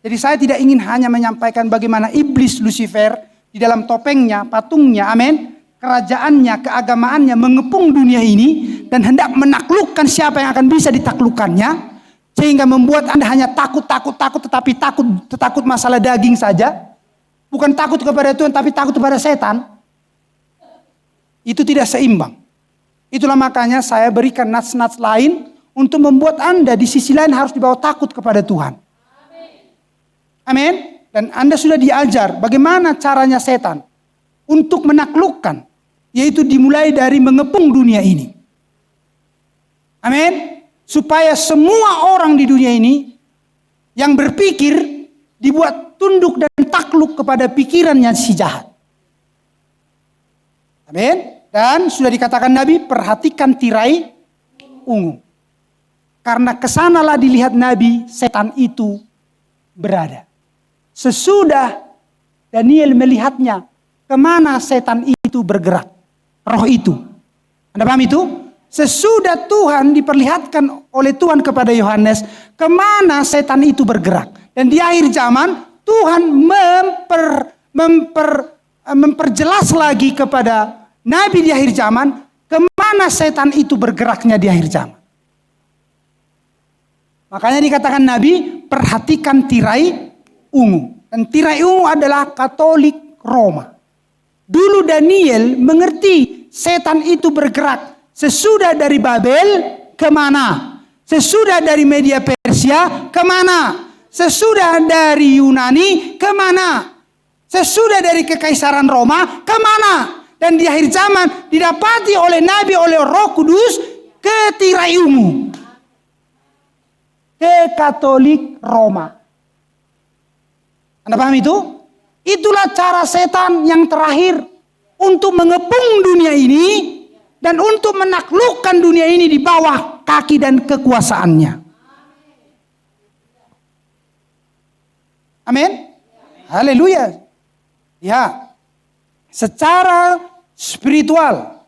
Jadi saya tidak ingin hanya menyampaikan bagaimana iblis Lucifer di dalam topengnya, patungnya, amin, kerajaannya, keagamaannya mengepung dunia ini dan hendak menaklukkan siapa yang akan bisa ditaklukkannya, sehingga membuat Anda hanya takut, tetapi takut masalah daging saja, bukan takut kepada Tuhan tapi takut kepada setan. Itu tidak seimbang. Itulah makanya saya berikan nats-nats lain untuk membuat Anda di sisi lain harus dibawa takut kepada Tuhan. Amin. Dan Anda sudah diajar bagaimana caranya setan untuk menaklukkan, yaitu dimulai dari mengepung dunia ini. Amin. Supaya semua orang di dunia ini yang berpikir dibuat tunduk dan takluk kepada pikirannya si jahat. Amin. Dan sudah dikatakan Nabi, perhatikan tirai ungu. Karena kesanalah dilihat Nabi, setan itu berada. Sesudah Daniel melihatnya, kemana setan itu bergerak. Roh itu. Anda paham itu? Sesudah Tuhan diperlihatkan oleh Tuhan kepada Yohanes, kemana setan itu bergerak. Dan di akhir zaman, Tuhan memperjelas lagi kepada Nabi di akhir zaman, kemana setan itu bergeraknya di akhir zaman. Makanya dikatakan Nabi, perhatikan tirai ungu. Dan tirai ungu adalah Katolik Roma. Dulu Daniel mengerti setan itu bergerak sesudah dari Babel kemana? Sesudah dari Media Persia kemana? Sesudah dari Yunani kemana? Sesudah dari Kekaisaran Roma kemana? Dan di akhir zaman didapati oleh Nabi, oleh Roh Kudus ke tirai ungu. Ke Katolik Roma. Anda paham itu? Itulah cara setan yang terakhir untuk mengepung dunia ini dan untuk menaklukkan dunia ini di bawah kaki dan kekuasaannya. Amin. Haleluya. Ya. Secara spiritual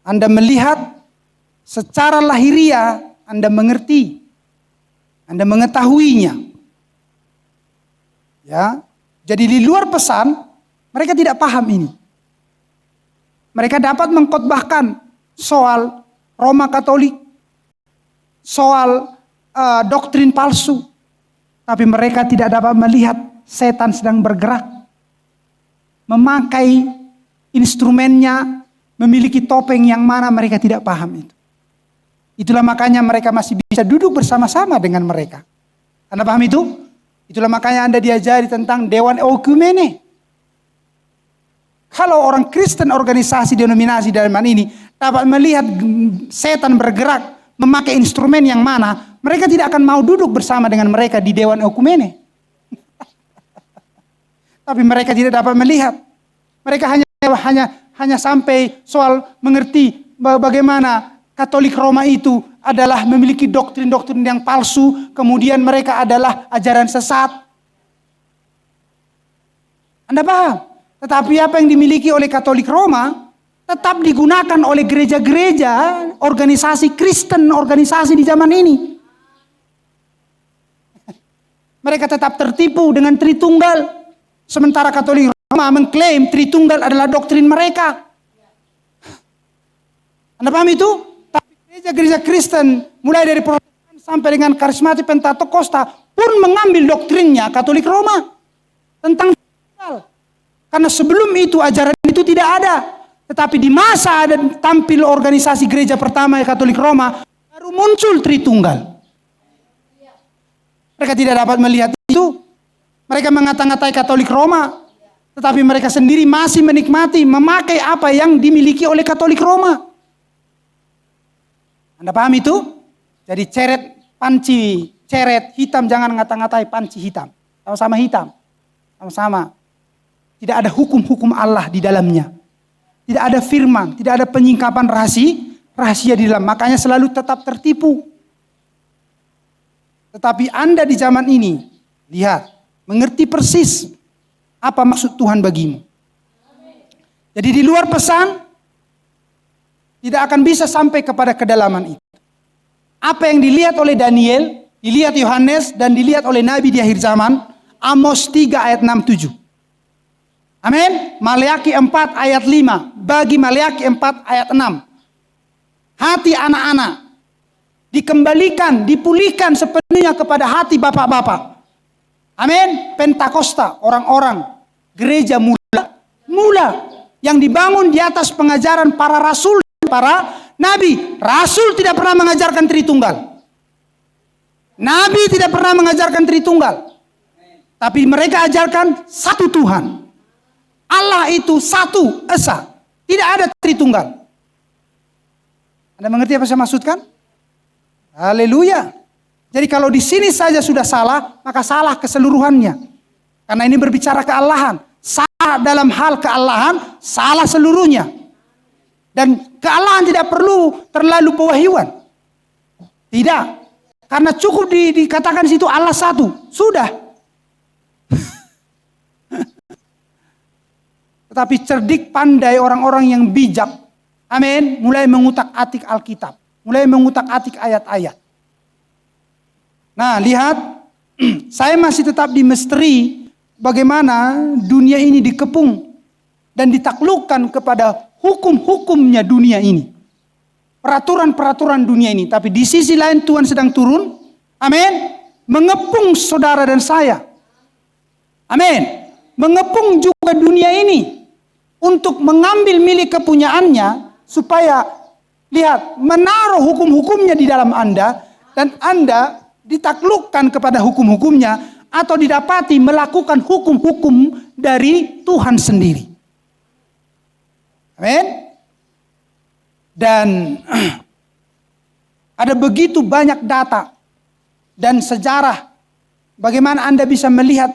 Anda melihat, secara lahiriah Anda mengerti, Anda mengetahuinya. Ya, jadi di luar pesan mereka tidak paham ini. Mereka dapat mengkhotbahkan soal Roma Katolik, soal doktrin palsu, tapi mereka tidak dapat melihat setan sedang bergerak, memakai instrumennya, memiliki topeng yang mana mereka tidak paham itu. Itulah makanya mereka masih bisa duduk bersama-sama dengan mereka. Anda paham itu? Itulah makanya Anda diajari tentang Dewan Ekumene. Kalau orang Kristen organisasi denominasi dalam ini dapat melihat setan bergerak memakai instrumen yang mana, mereka tidak akan mau duduk bersama dengan mereka di Dewan Ekumene. Tapi mereka tidak dapat melihat. Mereka hanya sampai soal mengerti bagaimana Katolik Roma itu adalah memiliki doktrin-doktrin yang palsu, kemudian mereka adalah ajaran sesat. Anda paham? Tetapi apa yang dimiliki oleh Katolik Roma tetap digunakan oleh gereja-gereja, organisasi Kristen, organisasi di zaman ini. Mereka tetap tertipu dengan Tritunggal. Sementara Katolik Roma mengklaim Tritunggal adalah doktrin mereka. Anda paham itu? Tapi gereja-gereja Kristen mulai dari Protestan sampai dengan Karismatik Pentakosta pun mengambil doktrinnya Katolik Roma tentang Tritunggal. Karena sebelum itu ajaran itu tidak ada. Tetapi di masa ada tampil organisasi gereja pertama Katolik Roma, baru muncul Tritunggal. Mereka tidak dapat melihat itu. Mereka mengata-ngatai Katolik Roma, tetapi mereka sendiri masih menikmati, memakai apa yang dimiliki oleh Katolik Roma. Anda paham itu? Jadi ceret hitam, jangan ngata-ngatai panci hitam. Sama-sama hitam. Sama-sama. Tidak ada hukum-hukum Allah di dalamnya. Tidak ada firman, tidak ada penyingkapan rahasia di dalam. Makanya selalu tetap tertipu. Tetapi Anda di zaman ini, lihat, mengerti persis apa maksud Tuhan bagimu. Jadi di luar pesan, tidak akan bisa sampai kepada kedalaman itu. Apa yang dilihat oleh Daniel, dilihat Yohanes, dan dilihat oleh Nabi di akhir zaman, Amos 3 ayat 6-7. Amin. Maleakhi 4 ayat 5. Bagi Maleakhi 4 ayat 6. Hati anak-anak dikembalikan, dipulihkan sepenuhnya kepada hati bapak-bapak. Amin. Pentakosta, orang-orang gereja mula yang dibangun di atas pengajaran para rasul, para nabi. Rasul tidak pernah mengajarkan Tritunggal. Nabi tidak pernah mengajarkan Tritunggal. Tapi mereka ajarkan satu Tuhan. Allah itu satu, esa. Tidak ada Tritunggal. Anda mengerti apa saya maksudkan? Haleluya. Jadi kalau di sini saja sudah salah, maka salah keseluruhannya. Karena ini berbicara keallahan. Salah dalam hal keallahan, salah seluruhnya. Dan keallahan tidak perlu terlalu pewahyuan. Tidak. Karena cukup dikatakan situ Allah satu. Sudah. Tetapi cerdik pandai orang-orang yang bijak. Amin. Mulai mengutak-atik Alkitab. Mulai mengutak-atik ayat-ayat. Nah, lihat. Saya masih tetap di misteri bagaimana dunia ini dikepung dan ditaklukkan kepada hukum-hukumnya dunia ini. Peraturan-peraturan dunia ini. Tapi di sisi lain Tuhan sedang turun. Amin. Mengepung saudara dan saya. Amin. Mengepung juga dunia ini. Untuk mengambil milik kepunyaannya. Supaya lihat. Menaruh hukum-hukumnya di dalam Anda. Dan Anda ditaklukkan kepada hukum-hukumnya. Atau didapati melakukan hukum-hukum dari Tuhan sendiri. Amin. Dan ada begitu banyak data dan sejarah bagaimana Anda bisa melihat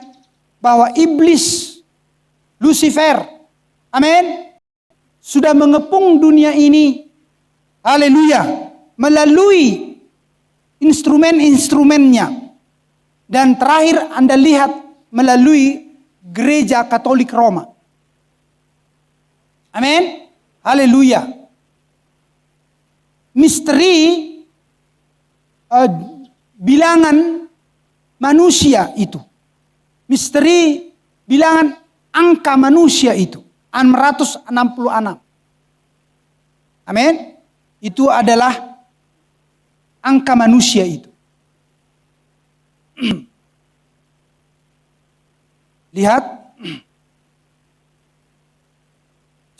bahwa iblis, Lucifer, amin, sudah mengepung dunia ini, haleluya, melalui instrumen-instrumennya. Dan terakhir Anda lihat melalui gereja Katolik Roma. Amin, haleluya. Misteri bilangan manusia itu. Misteri bilangan angka manusia itu. 666. Amin. Itu adalah angka manusia itu. Lihat.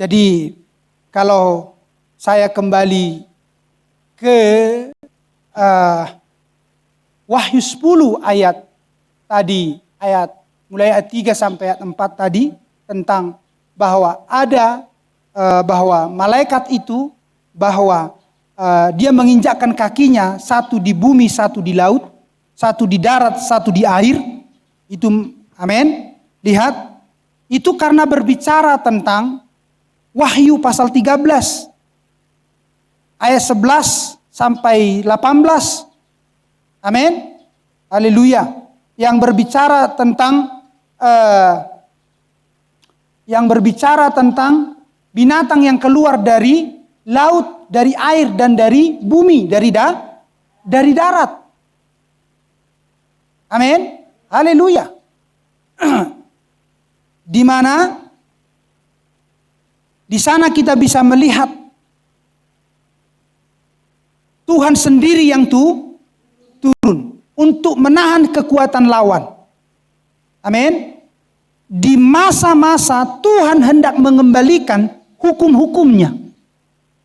Jadi kalau saya kembali ke Wahyu 10 ayat tadi, mulai ayat 3 sampai ayat 4 tadi, tentang bahwa ada bahwa malaikat itu, bahwa dia menginjakkan kakinya, satu di bumi, satu di laut, satu di darat, satu di air. Itu, amin. Lihat, itu karena berbicara tentang Wahyu pasal 13 ayat 11 sampai 18. Amin. Haleluya. Yang berbicara tentang binatang yang keluar dari laut, dari air dan dari bumi, dari darat. Amin. Haleluya. Di mana di sana kita bisa melihat Tuhan sendiri yang turun untuk menahan kekuatan lawan. Amin. Di masa-masa Tuhan hendak mengembalikan hukum-hukumnya,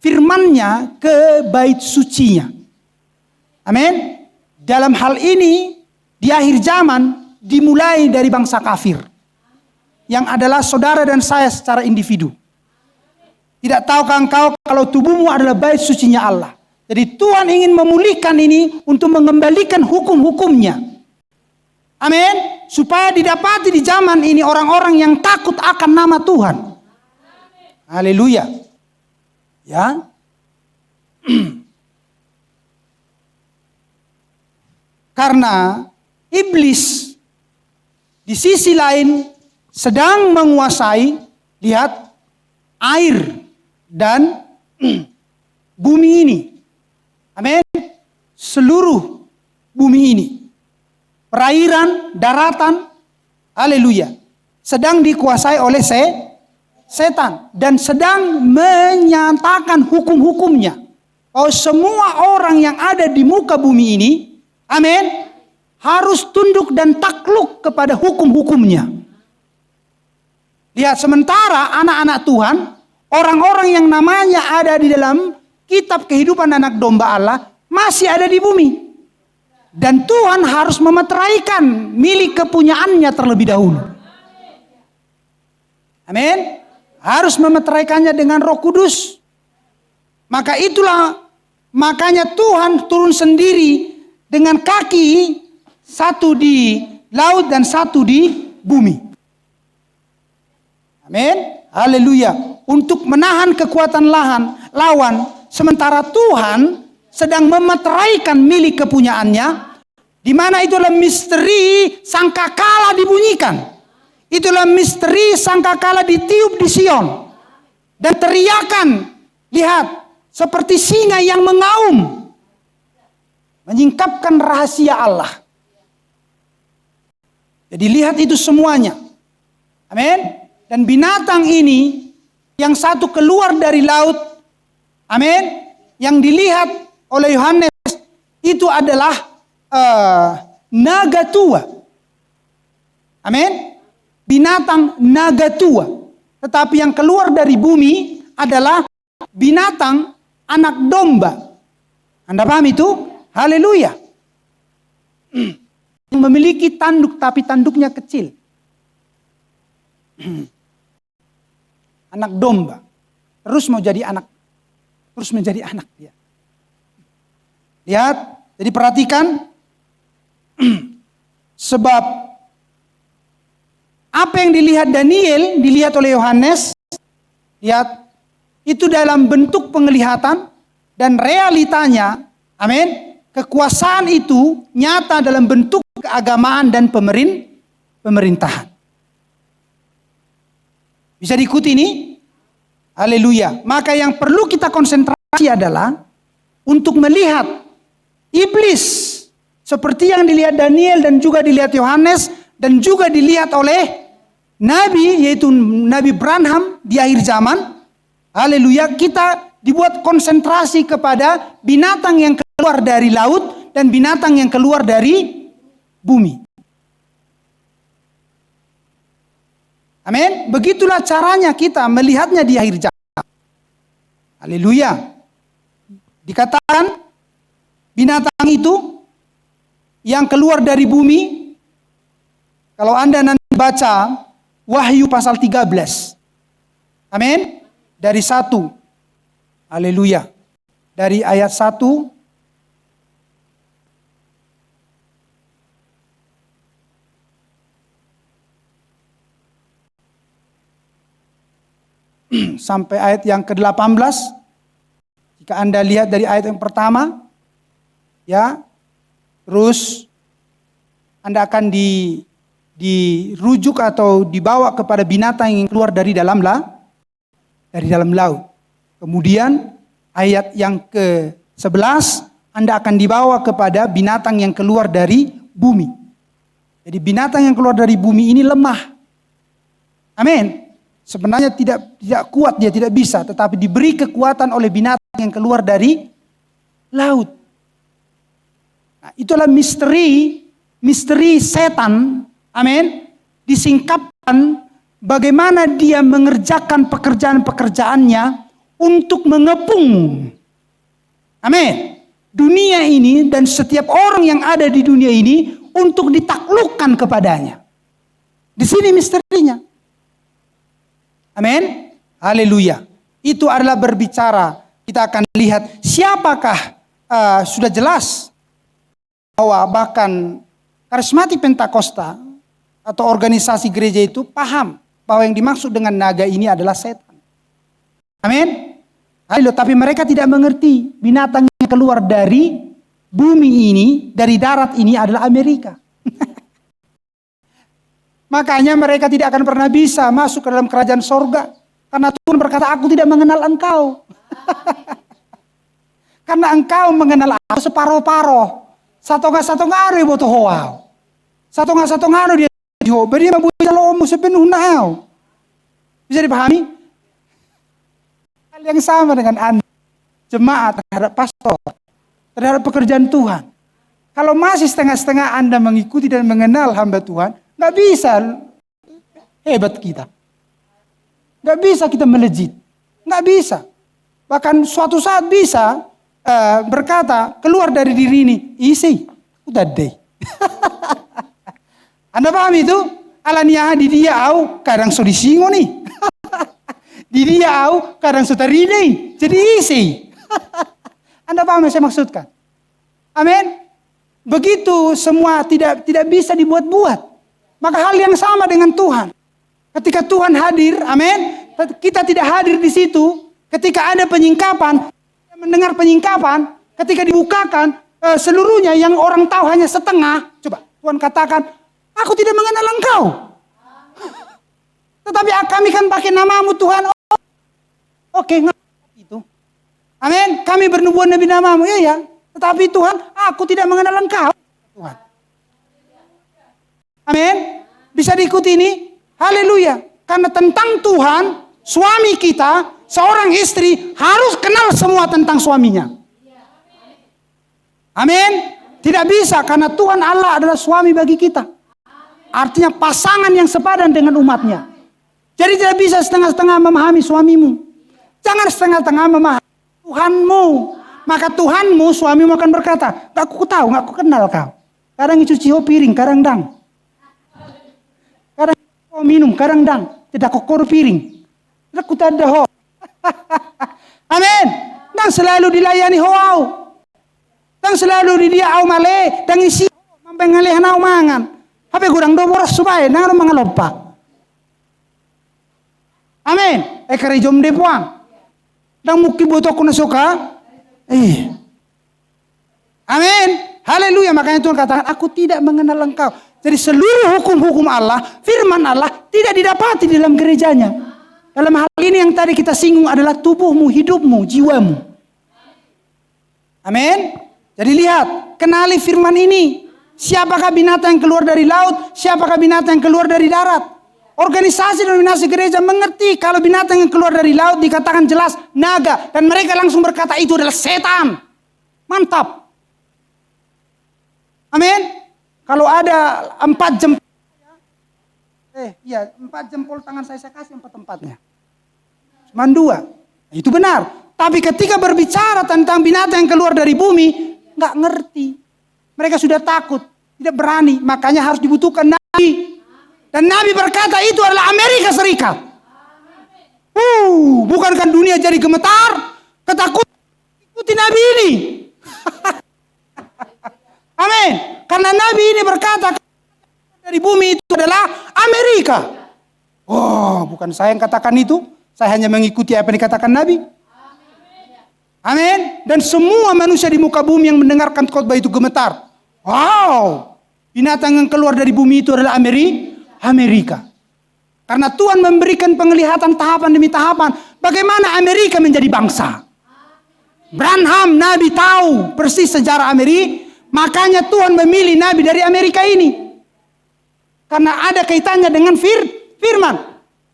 firman-Nya ke bait suci-Nya. Amin. Dalam hal ini di akhir zaman dimulai dari bangsa kafir yang adalah saudara dan saya secara individu. Tidak tahukah engkau kalau tubuhmu adalah bait suci-Nya Allah? Jadi Tuhan ingin memulihkan ini untuk mengembalikan hukum-hukumnya. Amin. Supaya didapati di zaman ini orang-orang yang takut akan nama Tuhan. Haleluya. Ya. Karena iblis di sisi lain sedang menguasai, lihat, air dan bumi ini. Amin. Seluruh bumi ini. Perairan, daratan. Haleluya. sedang dikuasai oleh setan dan sedang menyatakan hukum-hukumnya. Oh, semua orang yang ada di muka bumi ini, amin, harus tunduk dan takluk kepada hukum-hukumnya. Lihat, sementara anak-anak Tuhan, orang-orang yang namanya ada di dalam kitab kehidupan anak domba Allah, masih ada di bumi. Dan Tuhan harus memeteraikan milik kepunyaannya terlebih dahulu. Amin. Harus memeteraikannya dengan Roh Kudus. Makanya Tuhan turun sendiri dengan kaki, satu di laut dan satu di bumi. Amin. Haleluya. Untuk menahan kekuatan lawan, sementara Tuhan sedang memeteraikan milik kepunyaannya, di mana itulah misteri sangkakala dibunyikan. Itulah misteri sangkakala ditiup di Sion. Dan teriakan, lihat, seperti singa yang mengaum, menyingkapkan rahasia Allah. Jadi lihat itu semuanya. Amin. Dan binatang ini, yang satu keluar dari laut, amin, yang dilihat oleh Yohanes itu adalah naga tua. Amin. Binatang naga tua. Tetapi yang keluar dari bumi adalah binatang anak domba. Anda paham itu? Haleluya. Yang memiliki tanduk tapi tanduknya kecil. Anak domba. Terus mau jadi anak. Terus menjadi anak dia. Lihat, jadi perhatikan. Sebab apa yang dilihat Daniel, dilihat oleh Yohanes, lihat, itu dalam bentuk penglihatan dan realitanya, amin, kekuasaan itu nyata dalam bentuk keagamaan dan pemerintahan. Bisa diikuti ini? Haleluya. Maka yang perlu kita konsentrasi adalah untuk melihat iblis seperti yang dilihat Daniel dan juga dilihat Yohanes dan juga dilihat oleh Nabi, yaitu Nabi Branham di akhir zaman. Haleluya. Kita dibuat konsentrasi kepada binatang yang keluar dari laut dan binatang yang keluar dari bumi. Amin. Begitulah caranya kita melihatnya di akhir zaman. Haleluya. Dikatakan binatang itu yang keluar dari bumi. Kalau Anda nanti baca Wahyu pasal 13. Amin. Dari 1. Haleluya. Dari ayat 1 sampai ayat yang ke-18. Jika Anda lihat dari ayat yang pertama, ya, terus Anda akan dirujuk atau dibawa kepada binatang yang keluar dari dalam laut. Kemudian ayat yang ke-11 Anda akan dibawa kepada binatang yang keluar dari bumi. Jadi binatang yang keluar dari bumi ini lemah. Amin. Sebenarnya tidak kuat, dia tidak bisa, tetapi diberi kekuatan oleh binatang yang keluar dari laut. Nah, itulah misteri setan. Amin. Disingkapkan bagaimana dia mengerjakan pekerjaan-pekerjaannya untuk mengepung. Amin. Dunia ini dan setiap orang yang ada di dunia ini untuk ditaklukkan kepadanya. Di sini misterinya. Amin. Haleluya. Itu adalah berbicara. Kita akan lihat siapakah, sudah jelas bahwa bahkan karismatik Pentakosta atau organisasi gereja itu paham bahwa yang dimaksud dengan naga ini adalah setan. Amin. Haleluya. Tapi mereka tidak mengerti binatang yang keluar dari bumi ini, dari darat ini adalah Amerika. Makanya mereka tidak akan pernah bisa masuk ke dalam kerajaan sorga. Karena Tuhan berkata, aku tidak mengenal engkau. Karena engkau mengenal aku separuh-paruh. Satu-satu ngari boto hoa. Satu-satu ngari dia. Beri membuat mau sepenuh nau. Bisa dipahami? Hal yang sama dengan Anda, jemaat terhadap pastor, terhadap pekerjaan Tuhan. Kalau masih setengah-setengah Anda mengikuti dan mengenal hamba Tuhan, nggak bisa hebat kita. Nggak bisa kita melejit. Nggak bisa. Bahkan suatu saat bisa berkata, keluar dari diri ini, isi, udah deh. Anda paham itu? Alania di dia au, kadang so disingo nih. Di dia au, kadang so tarini. Jadi isi. Anda paham yang saya maksudkan? Amin. Begitu semua tidak bisa dibuat-buat. Maka hal yang sama dengan Tuhan. Ketika Tuhan hadir, amin. Kita tidak hadir di situ. Ketika ada penyingkapan, mendengar penyingkapan, ketika dibukakan seluruhnya yang orang tahu hanya setengah. Coba Tuhan katakan, aku tidak mengenal engkau. Tetapi kami kan pakai namamu Tuhan. Oh, oke, itu. Amin. Kami bernubuat nabi namamu. Ya. Tetapi Tuhan, aku tidak mengenal engkau. Tuhan. Amin. Bisa diikuti ini? Haleluya. Karena tentang Tuhan, suami kita, seorang istri harus kenal semua tentang suaminya. Amin. Tidak bisa karena Tuhan Allah adalah suami bagi kita. Artinya pasangan yang sepadan dengan umatnya. Jadi tidak bisa setengah-setengah memahami suamimu. Jangan setengah-setengah memahami Tuhanmu. Maka Tuhanmu, suamimu akan berkata, gak aku tahu, gak aku kenal kau. Kadang cuci piring, kadang dang. Kadang kau minum, kadang dang. Tidak kau kor piring. Tidak aku tada ho. Amin. Dan selalu dilayani hoau. Dan selalu di dia au male. Dan isi mempengalih nau mangan. Apa kurang dobor supaya nang mangalopa. Amin. Ekari jom depuang. Dan muki butuh aku nasuka. Amin. Haleluya. Makanya Tuhan katakan, aku tidak mengenal engkau. Jadi seluruh hukum-hukum Allah, firman Allah tidak didapati dalam gerejanya. Dalam hal ini yang tadi kita singgung adalah tubuhmu, hidupmu, jiwamu. Amin. Jadi lihat, kenali firman ini. Siapakah binatang yang keluar dari laut? Siapakah binatang yang keluar dari darat? Organisasi denominasi gereja mengerti kalau binatang yang keluar dari laut dikatakan jelas naga. Dan mereka langsung berkata itu adalah setan. Mantap. Amin. Kalau ada 4 jempol. 4 jempol tangan saya kasih 4 tempatnya. Cuma 2. Itu benar. Tapi ketika berbicara tentang binatang yang keluar dari bumi, nggak ngerti. Mereka sudah takut, tidak berani. Makanya harus dibutuhkan nabi. Dan nabi berkata itu adalah Amerika Serikat. Bukankah dunia jadi gemetar? Ketakutan ikuti nabi ini. Amin. Karena nabi ini berkata dari bumi itu adalah Amerika. Bukan saya yang katakan itu. Saya hanya mengikuti apa yang dikatakan nabi. Amin. Dan semua manusia di muka bumi yang mendengarkan khotbah itu gemetar. Wow. Binatang yang keluar dari bumi itu adalah Amerika. Karena Tuhan memberikan penglihatan tahapan demi tahapan. Bagaimana Amerika menjadi bangsa. Branham, nabi tahu persis sejarah Amerika. Makanya Tuhan memilih nabi dari Amerika ini. Karena ada kaitannya dengan firman.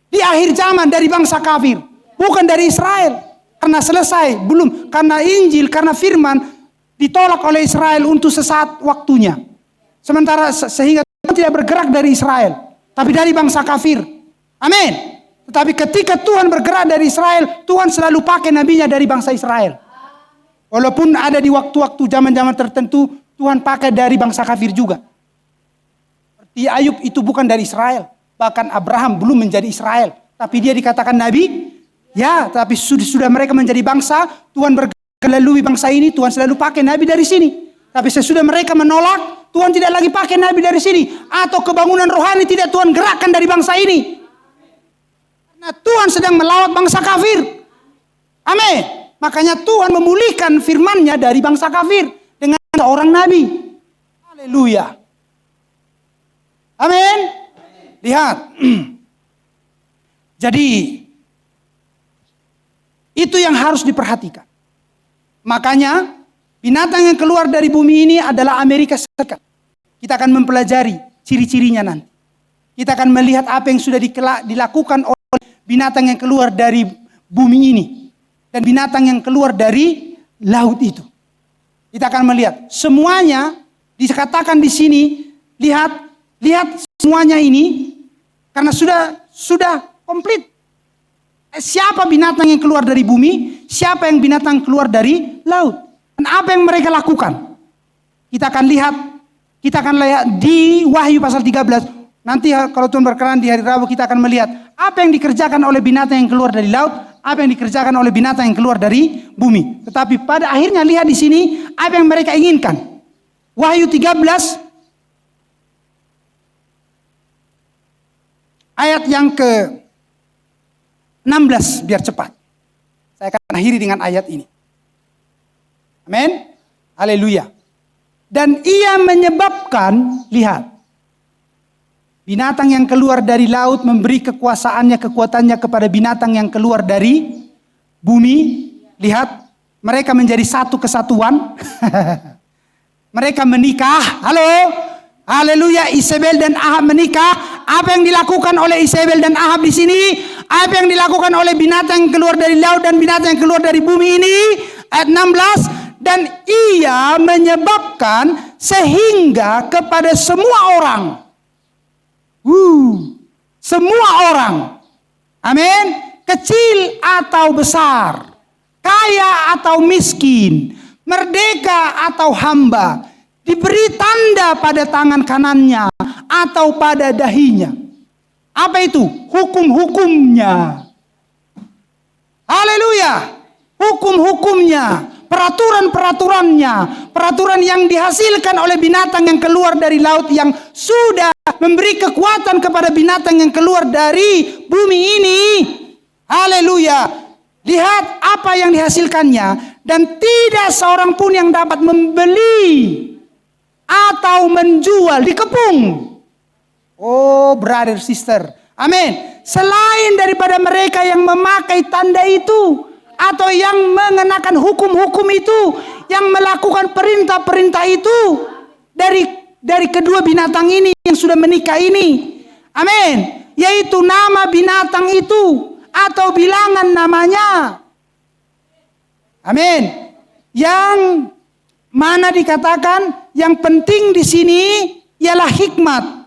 Di akhir zaman dari bangsa kafir. Bukan dari Israel. Karena selesai. Belum. Karena Injil, karena firman ditolak oleh Israel untuk sesaat waktunya. Sementara sehingga Tuhan tidak bergerak dari Israel. Tapi dari bangsa kafir. Amin. Tetapi ketika Tuhan bergerak dari Israel, Tuhan selalu pakai nabinya dari bangsa Israel. Walaupun ada di waktu-waktu zaman-zaman tertentu, Tuhan pakai dari bangsa kafir juga. Seperti Ayub itu bukan dari Israel. Bahkan Abraham belum menjadi Israel. Tapi dia dikatakan nabi. Ya, tapi sudah mereka menjadi bangsa. Tuhan bergerak melalui bangsa ini. Tuhan selalu pakai nabi dari sini. Tapi sesudah mereka menolak, Tuhan tidak lagi pakai nabi dari sini. Atau kebangunan rohani tidak Tuhan gerakkan dari bangsa ini. Karena Tuhan sedang melawat bangsa kafir. Amin. Makanya Tuhan memulihkan firman-Nya dari bangsa kafir. Dengan seorang nabi. Haleluya. Amin. Lihat. Jadi, itu yang harus diperhatikan. Makanya, binatang yang keluar dari bumi ini adalah Amerika Serikat. Kita akan mempelajari ciri-cirinya nanti. Kita akan melihat apa yang sudah dilakukan oleh binatang yang keluar dari bumi ini. Dan binatang yang keluar dari laut itu. Kita akan melihat semuanya dikatakan di sini, lihat semuanya ini karena sudah komplit. Siapa binatang yang keluar dari bumi, siapa yang binatang keluar dari laut. Dan apa yang mereka lakukan? Kita akan lihat di Wahyu pasal 13. Nanti kalau Tuhan berkenan di hari Rabu kita akan melihat apa yang dikerjakan oleh binatang yang keluar dari laut, apa yang dikerjakan oleh binatang yang keluar dari bumi. Tetapi pada akhirnya lihat di sini apa yang mereka inginkan. Wahyu 13 ayat yang ke-16 biar cepat. Saya akan akhiri dengan ayat ini. Amin. Haleluya. Dan ia menyebabkan, lihat, binatang yang keluar dari laut memberi kekuatannya kepada binatang yang keluar dari bumi. Lihat, mereka menjadi satu kesatuan. Mereka menikah. Halo. Haleluya. Isabel dan Ahab menikah. Apa yang dilakukan oleh Isabel dan Ahab di sini? Apa yang dilakukan oleh binatang yang keluar dari laut dan binatang yang keluar dari bumi ini? Ayat 16. Dan ia menyebabkan sehingga kepada semua orang. Semua orang. Amin. Kecil atau besar. Kaya atau miskin. Merdeka atau hamba. Diberi tanda pada tangan kanannya atau pada dahinya. Apa itu? Hukum-hukumnya. Haleluya. Hukum-hukumnya. Peraturan-peraturannya. Peraturan yang dihasilkan oleh binatang yang keluar dari laut yang sudah memberi kekuatan kepada binatang yang keluar dari bumi ini. Haleluya. Lihat apa yang dihasilkannya. Dan tidak seorang pun yang dapat membeli atau menjual, dikepung. Oh brother sister. Amin. Selain daripada mereka yang memakai tanda itu. Atau yang mengenakan hukum-hukum itu. Yang melakukan perintah-perintah itu. Dari kedua binatang ini yang sudah menikah ini. Amin. Yaitu nama binatang itu. Atau bilangan namanya. Amin. Yang mana dikatakan yang penting di sini ialah hikmat.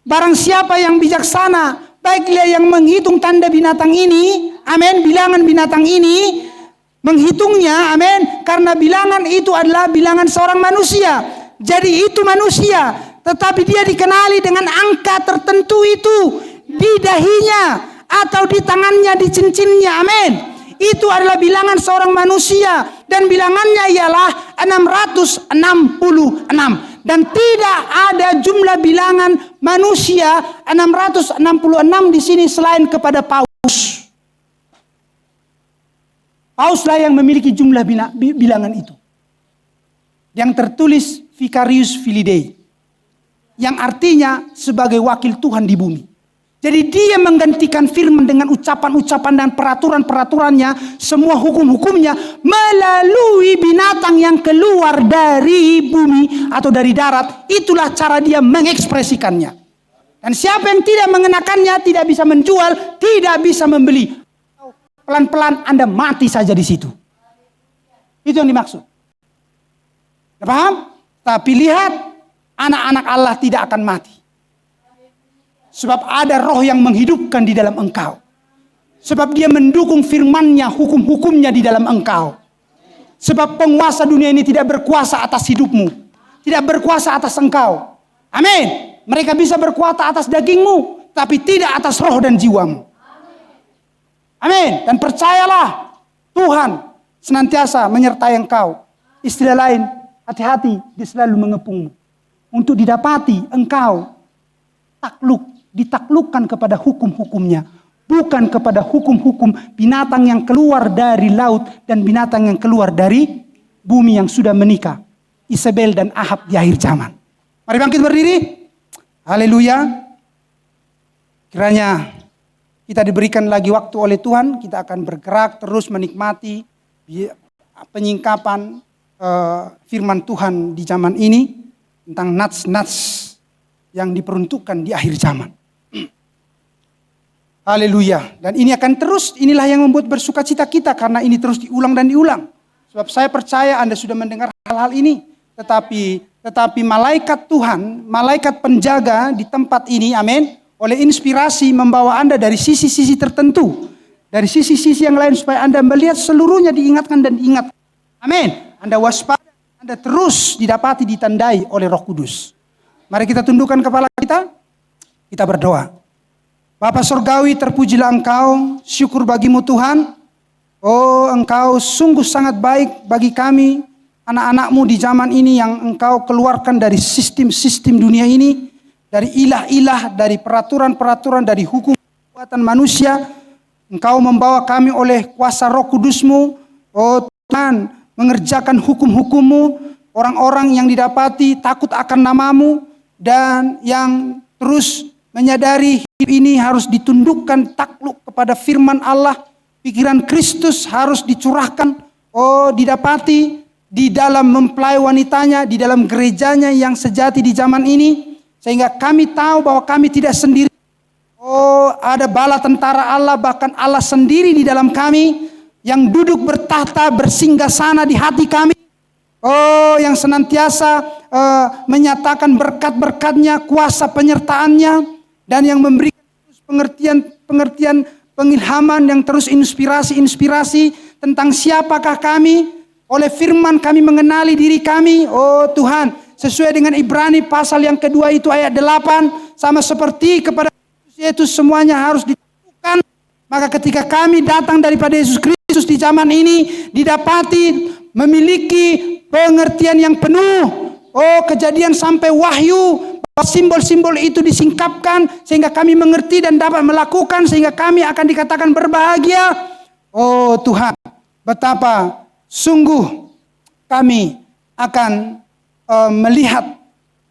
Barang siapa yang bijaksana, baik dia yang menghitung tanda binatang ini, amin, bilangan binatang ini, menghitungnya, amin, karena bilangan itu adalah bilangan seorang manusia. Jadi itu manusia, tetapi dia dikenali dengan angka tertentu itu di dahinya atau di tangannya, di cincinnya, amin. Itu adalah bilangan seorang manusia dan bilangannya ialah 666 dan tidak ada jumlah bilangan manusia 666 di sini selain kepada Paus. Pauslah yang memiliki jumlah bilangan itu. Yang tertulis Vicarius Filii, yang artinya sebagai wakil Tuhan di bumi. Jadi dia menggantikan firman dengan ucapan-ucapan dan peraturan-peraturannya, semua hukum-hukumnya melalui binatang yang keluar dari bumi atau dari darat. Itulah cara dia mengekspresikannya. Dan siapa yang tidak mengenakannya tidak bisa menjual, tidak bisa membeli. Pelan-pelan Anda mati saja di situ. Itu yang dimaksud. Paham? Tapi lihat, anak-anak Allah tidak akan mati. Sebab ada roh yang menghidupkan di dalam engkau. Sebab dia mendukung firman-Nya, hukum-hukumnya di dalam engkau. Sebab penguasa dunia ini tidak berkuasa atas hidupmu. Tidak berkuasa atas engkau. Amin. Mereka bisa berkuasa atas dagingmu, tapi tidak atas roh dan jiwamu. Amin. Dan percayalah, Tuhan senantiasa menyertai engkau. Istilah lain, hati-hati, dia selalu mengepungmu. Untuk didapati engkau ditaklukkan kepada hukum-hukumnya. Bukan kepada hukum-hukum binatang yang keluar dari laut dan binatang yang keluar dari bumi yang sudah menikah. Isabel dan Ahab di akhir zaman. Mari bangkit berdiri. Haleluya. Kiranya kita diberikan lagi waktu oleh Tuhan. Kita akan bergerak terus menikmati penyingkapan firman Tuhan di zaman ini. Tentang nats-nats yang diperuntukkan di akhir zaman. Haleluya. Dan ini akan terus, inilah yang membuat bersukacita kita karena ini terus diulang dan diulang. Sebab saya percaya Anda sudah mendengar hal-hal ini. Tetapi malaikat Tuhan, malaikat penjaga di tempat ini, amin, oleh inspirasi membawa Anda dari sisi-sisi tertentu. Dari sisi-sisi yang lain supaya Anda melihat seluruhnya diingatkan dan diingat. Amin. Anda waspada, Anda terus didapati ditandai oleh Roh Kudus. Mari kita tundukkan kepala kita berdoa. Bapa Surgawi, terpujilah Engkau, syukur bagimu Tuhan. Oh, Engkau sungguh sangat baik bagi kami, anak-anak-Mu di zaman ini yang Engkau keluarkan dari sistem-sistem dunia ini, dari ilah-ilah, dari peraturan-peraturan, dari hukum kekuatan manusia. Engkau membawa kami oleh kuasa Roh Kudus-Mu, oh Tuhan, mengerjakan hukum-hukum-Mu, orang-orang yang didapati takut akan nama-Mu, dan yang terus menyadari hidup ini harus ditundukkan takluk kepada firman Allah. Pikiran Kristus harus dicurahkan, oh didapati di dalam mempelai wanitanya, di dalam gerejanya yang sejati di zaman ini. Sehingga kami tahu bahwa kami tidak sendiri. Oh, ada bala tentara Allah, bahkan Allah sendiri di dalam kami, yang duduk bertahta bersinggah sana di hati kami. Oh, yang senantiasa menyatakan berkat-berkatnya, kuasa penyertaannya, dan yang memberikan pengertian, pengilhaman, yang terus inspirasi tentang siapakah kami. Oleh firman kami mengenali diri kami. Oh Tuhan, sesuai dengan Ibrani pasal yang kedua itu ayat 8, sama seperti kepada Yesus semuanya harus ditaklukkan. Maka ketika kami datang daripada Yesus Kristus di zaman ini, didapati memiliki pengertian yang penuh. Oh, Kejadian sampai Wahyu, simbol-simbol itu disingkapkan sehingga kami mengerti dan dapat melakukan, sehingga kami akan dikatakan berbahagia. Oh Tuhan, betapa sungguh kami akan melihat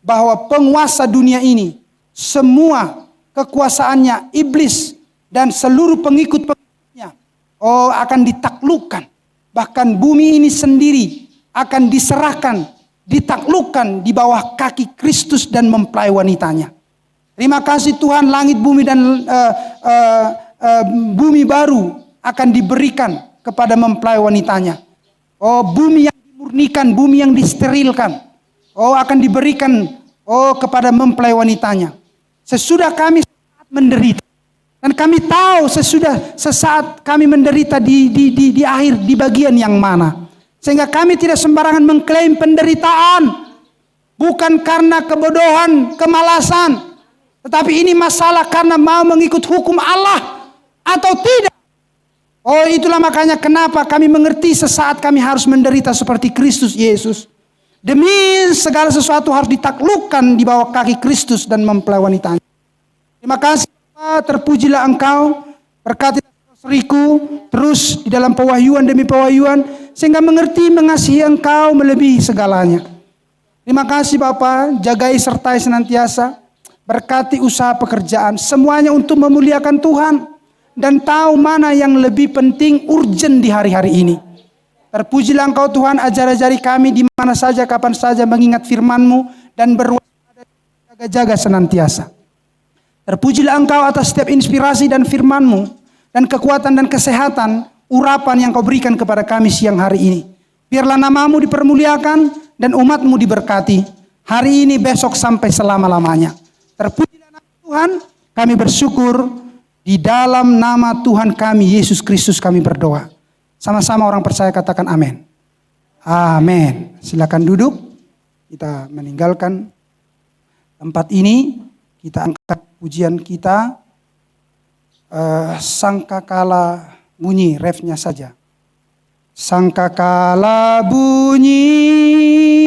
bahwa penguasa dunia ini, semua kekuasaannya, iblis dan seluruh pengikut-pengikutnya, oh akan ditaklukkan. Bahkan bumi ini sendiri akan diserahkan, ditaklukkan di bawah kaki Kristus dan mempelai wanitanya. Terima kasih Tuhan, langit bumi dan bumi baru akan diberikan kepada mempelai wanitanya. Oh, bumi yang dimurnikan, bumi yang disterilkan, oh akan diberikan kepada mempelai wanitanya. Sesudah kami menderita, dan kami tahu sesaat kami menderita di akhir, di bagian yang mana. Sehingga kami tidak sembarangan mengklaim penderitaan. Bukan karena kebodohan, kemalasan. Tetapi ini masalah karena mau mengikut hukum Allah atau tidak. Oh, itulah makanya kenapa kami mengerti sesaat kami harus menderita seperti Kristus Yesus. Demi segala sesuatu harus ditaklukkan di bawah kaki Kristus dan mempelai wanitanya. Terima kasih Bapak, terpujilah Engkau. Berkati seriku terus di dalam pewahyuan demi pewahyuan, sehingga mengerti mengasihi Engkau melebihi segalanya. Terima kasih Bapa, jagai sertai senantiasa, berkati usaha pekerjaan, semuanya untuk memuliakan Tuhan, dan tahu mana yang lebih penting, urgent di hari-hari ini. Terpujilah Engkau Tuhan, ajar-ajari kami di mana saja, kapan saja mengingat firman-Mu dan berwaspada, jaga-jaga senantiasa. Terpujilah Engkau atas setiap inspirasi dan firman-Mu, dan kekuatan dan kesehatan, urapan yang Kau berikan kepada kami siang hari ini. Biarlah nama-Mu dipermuliakan dan umat-Mu diberkati. Hari ini, besok, sampai selama-lamanya. Terpujilah nama Tuhan, kami bersyukur. Di dalam nama Tuhan kami, Yesus Kristus kami berdoa. Sama-sama orang percaya katakan amin. Amin. Silakan duduk. Kita meninggalkan tempat ini. Kita angkat pujian kita. Sangkakala bunyi, refnya saja. Sangkakala bunyi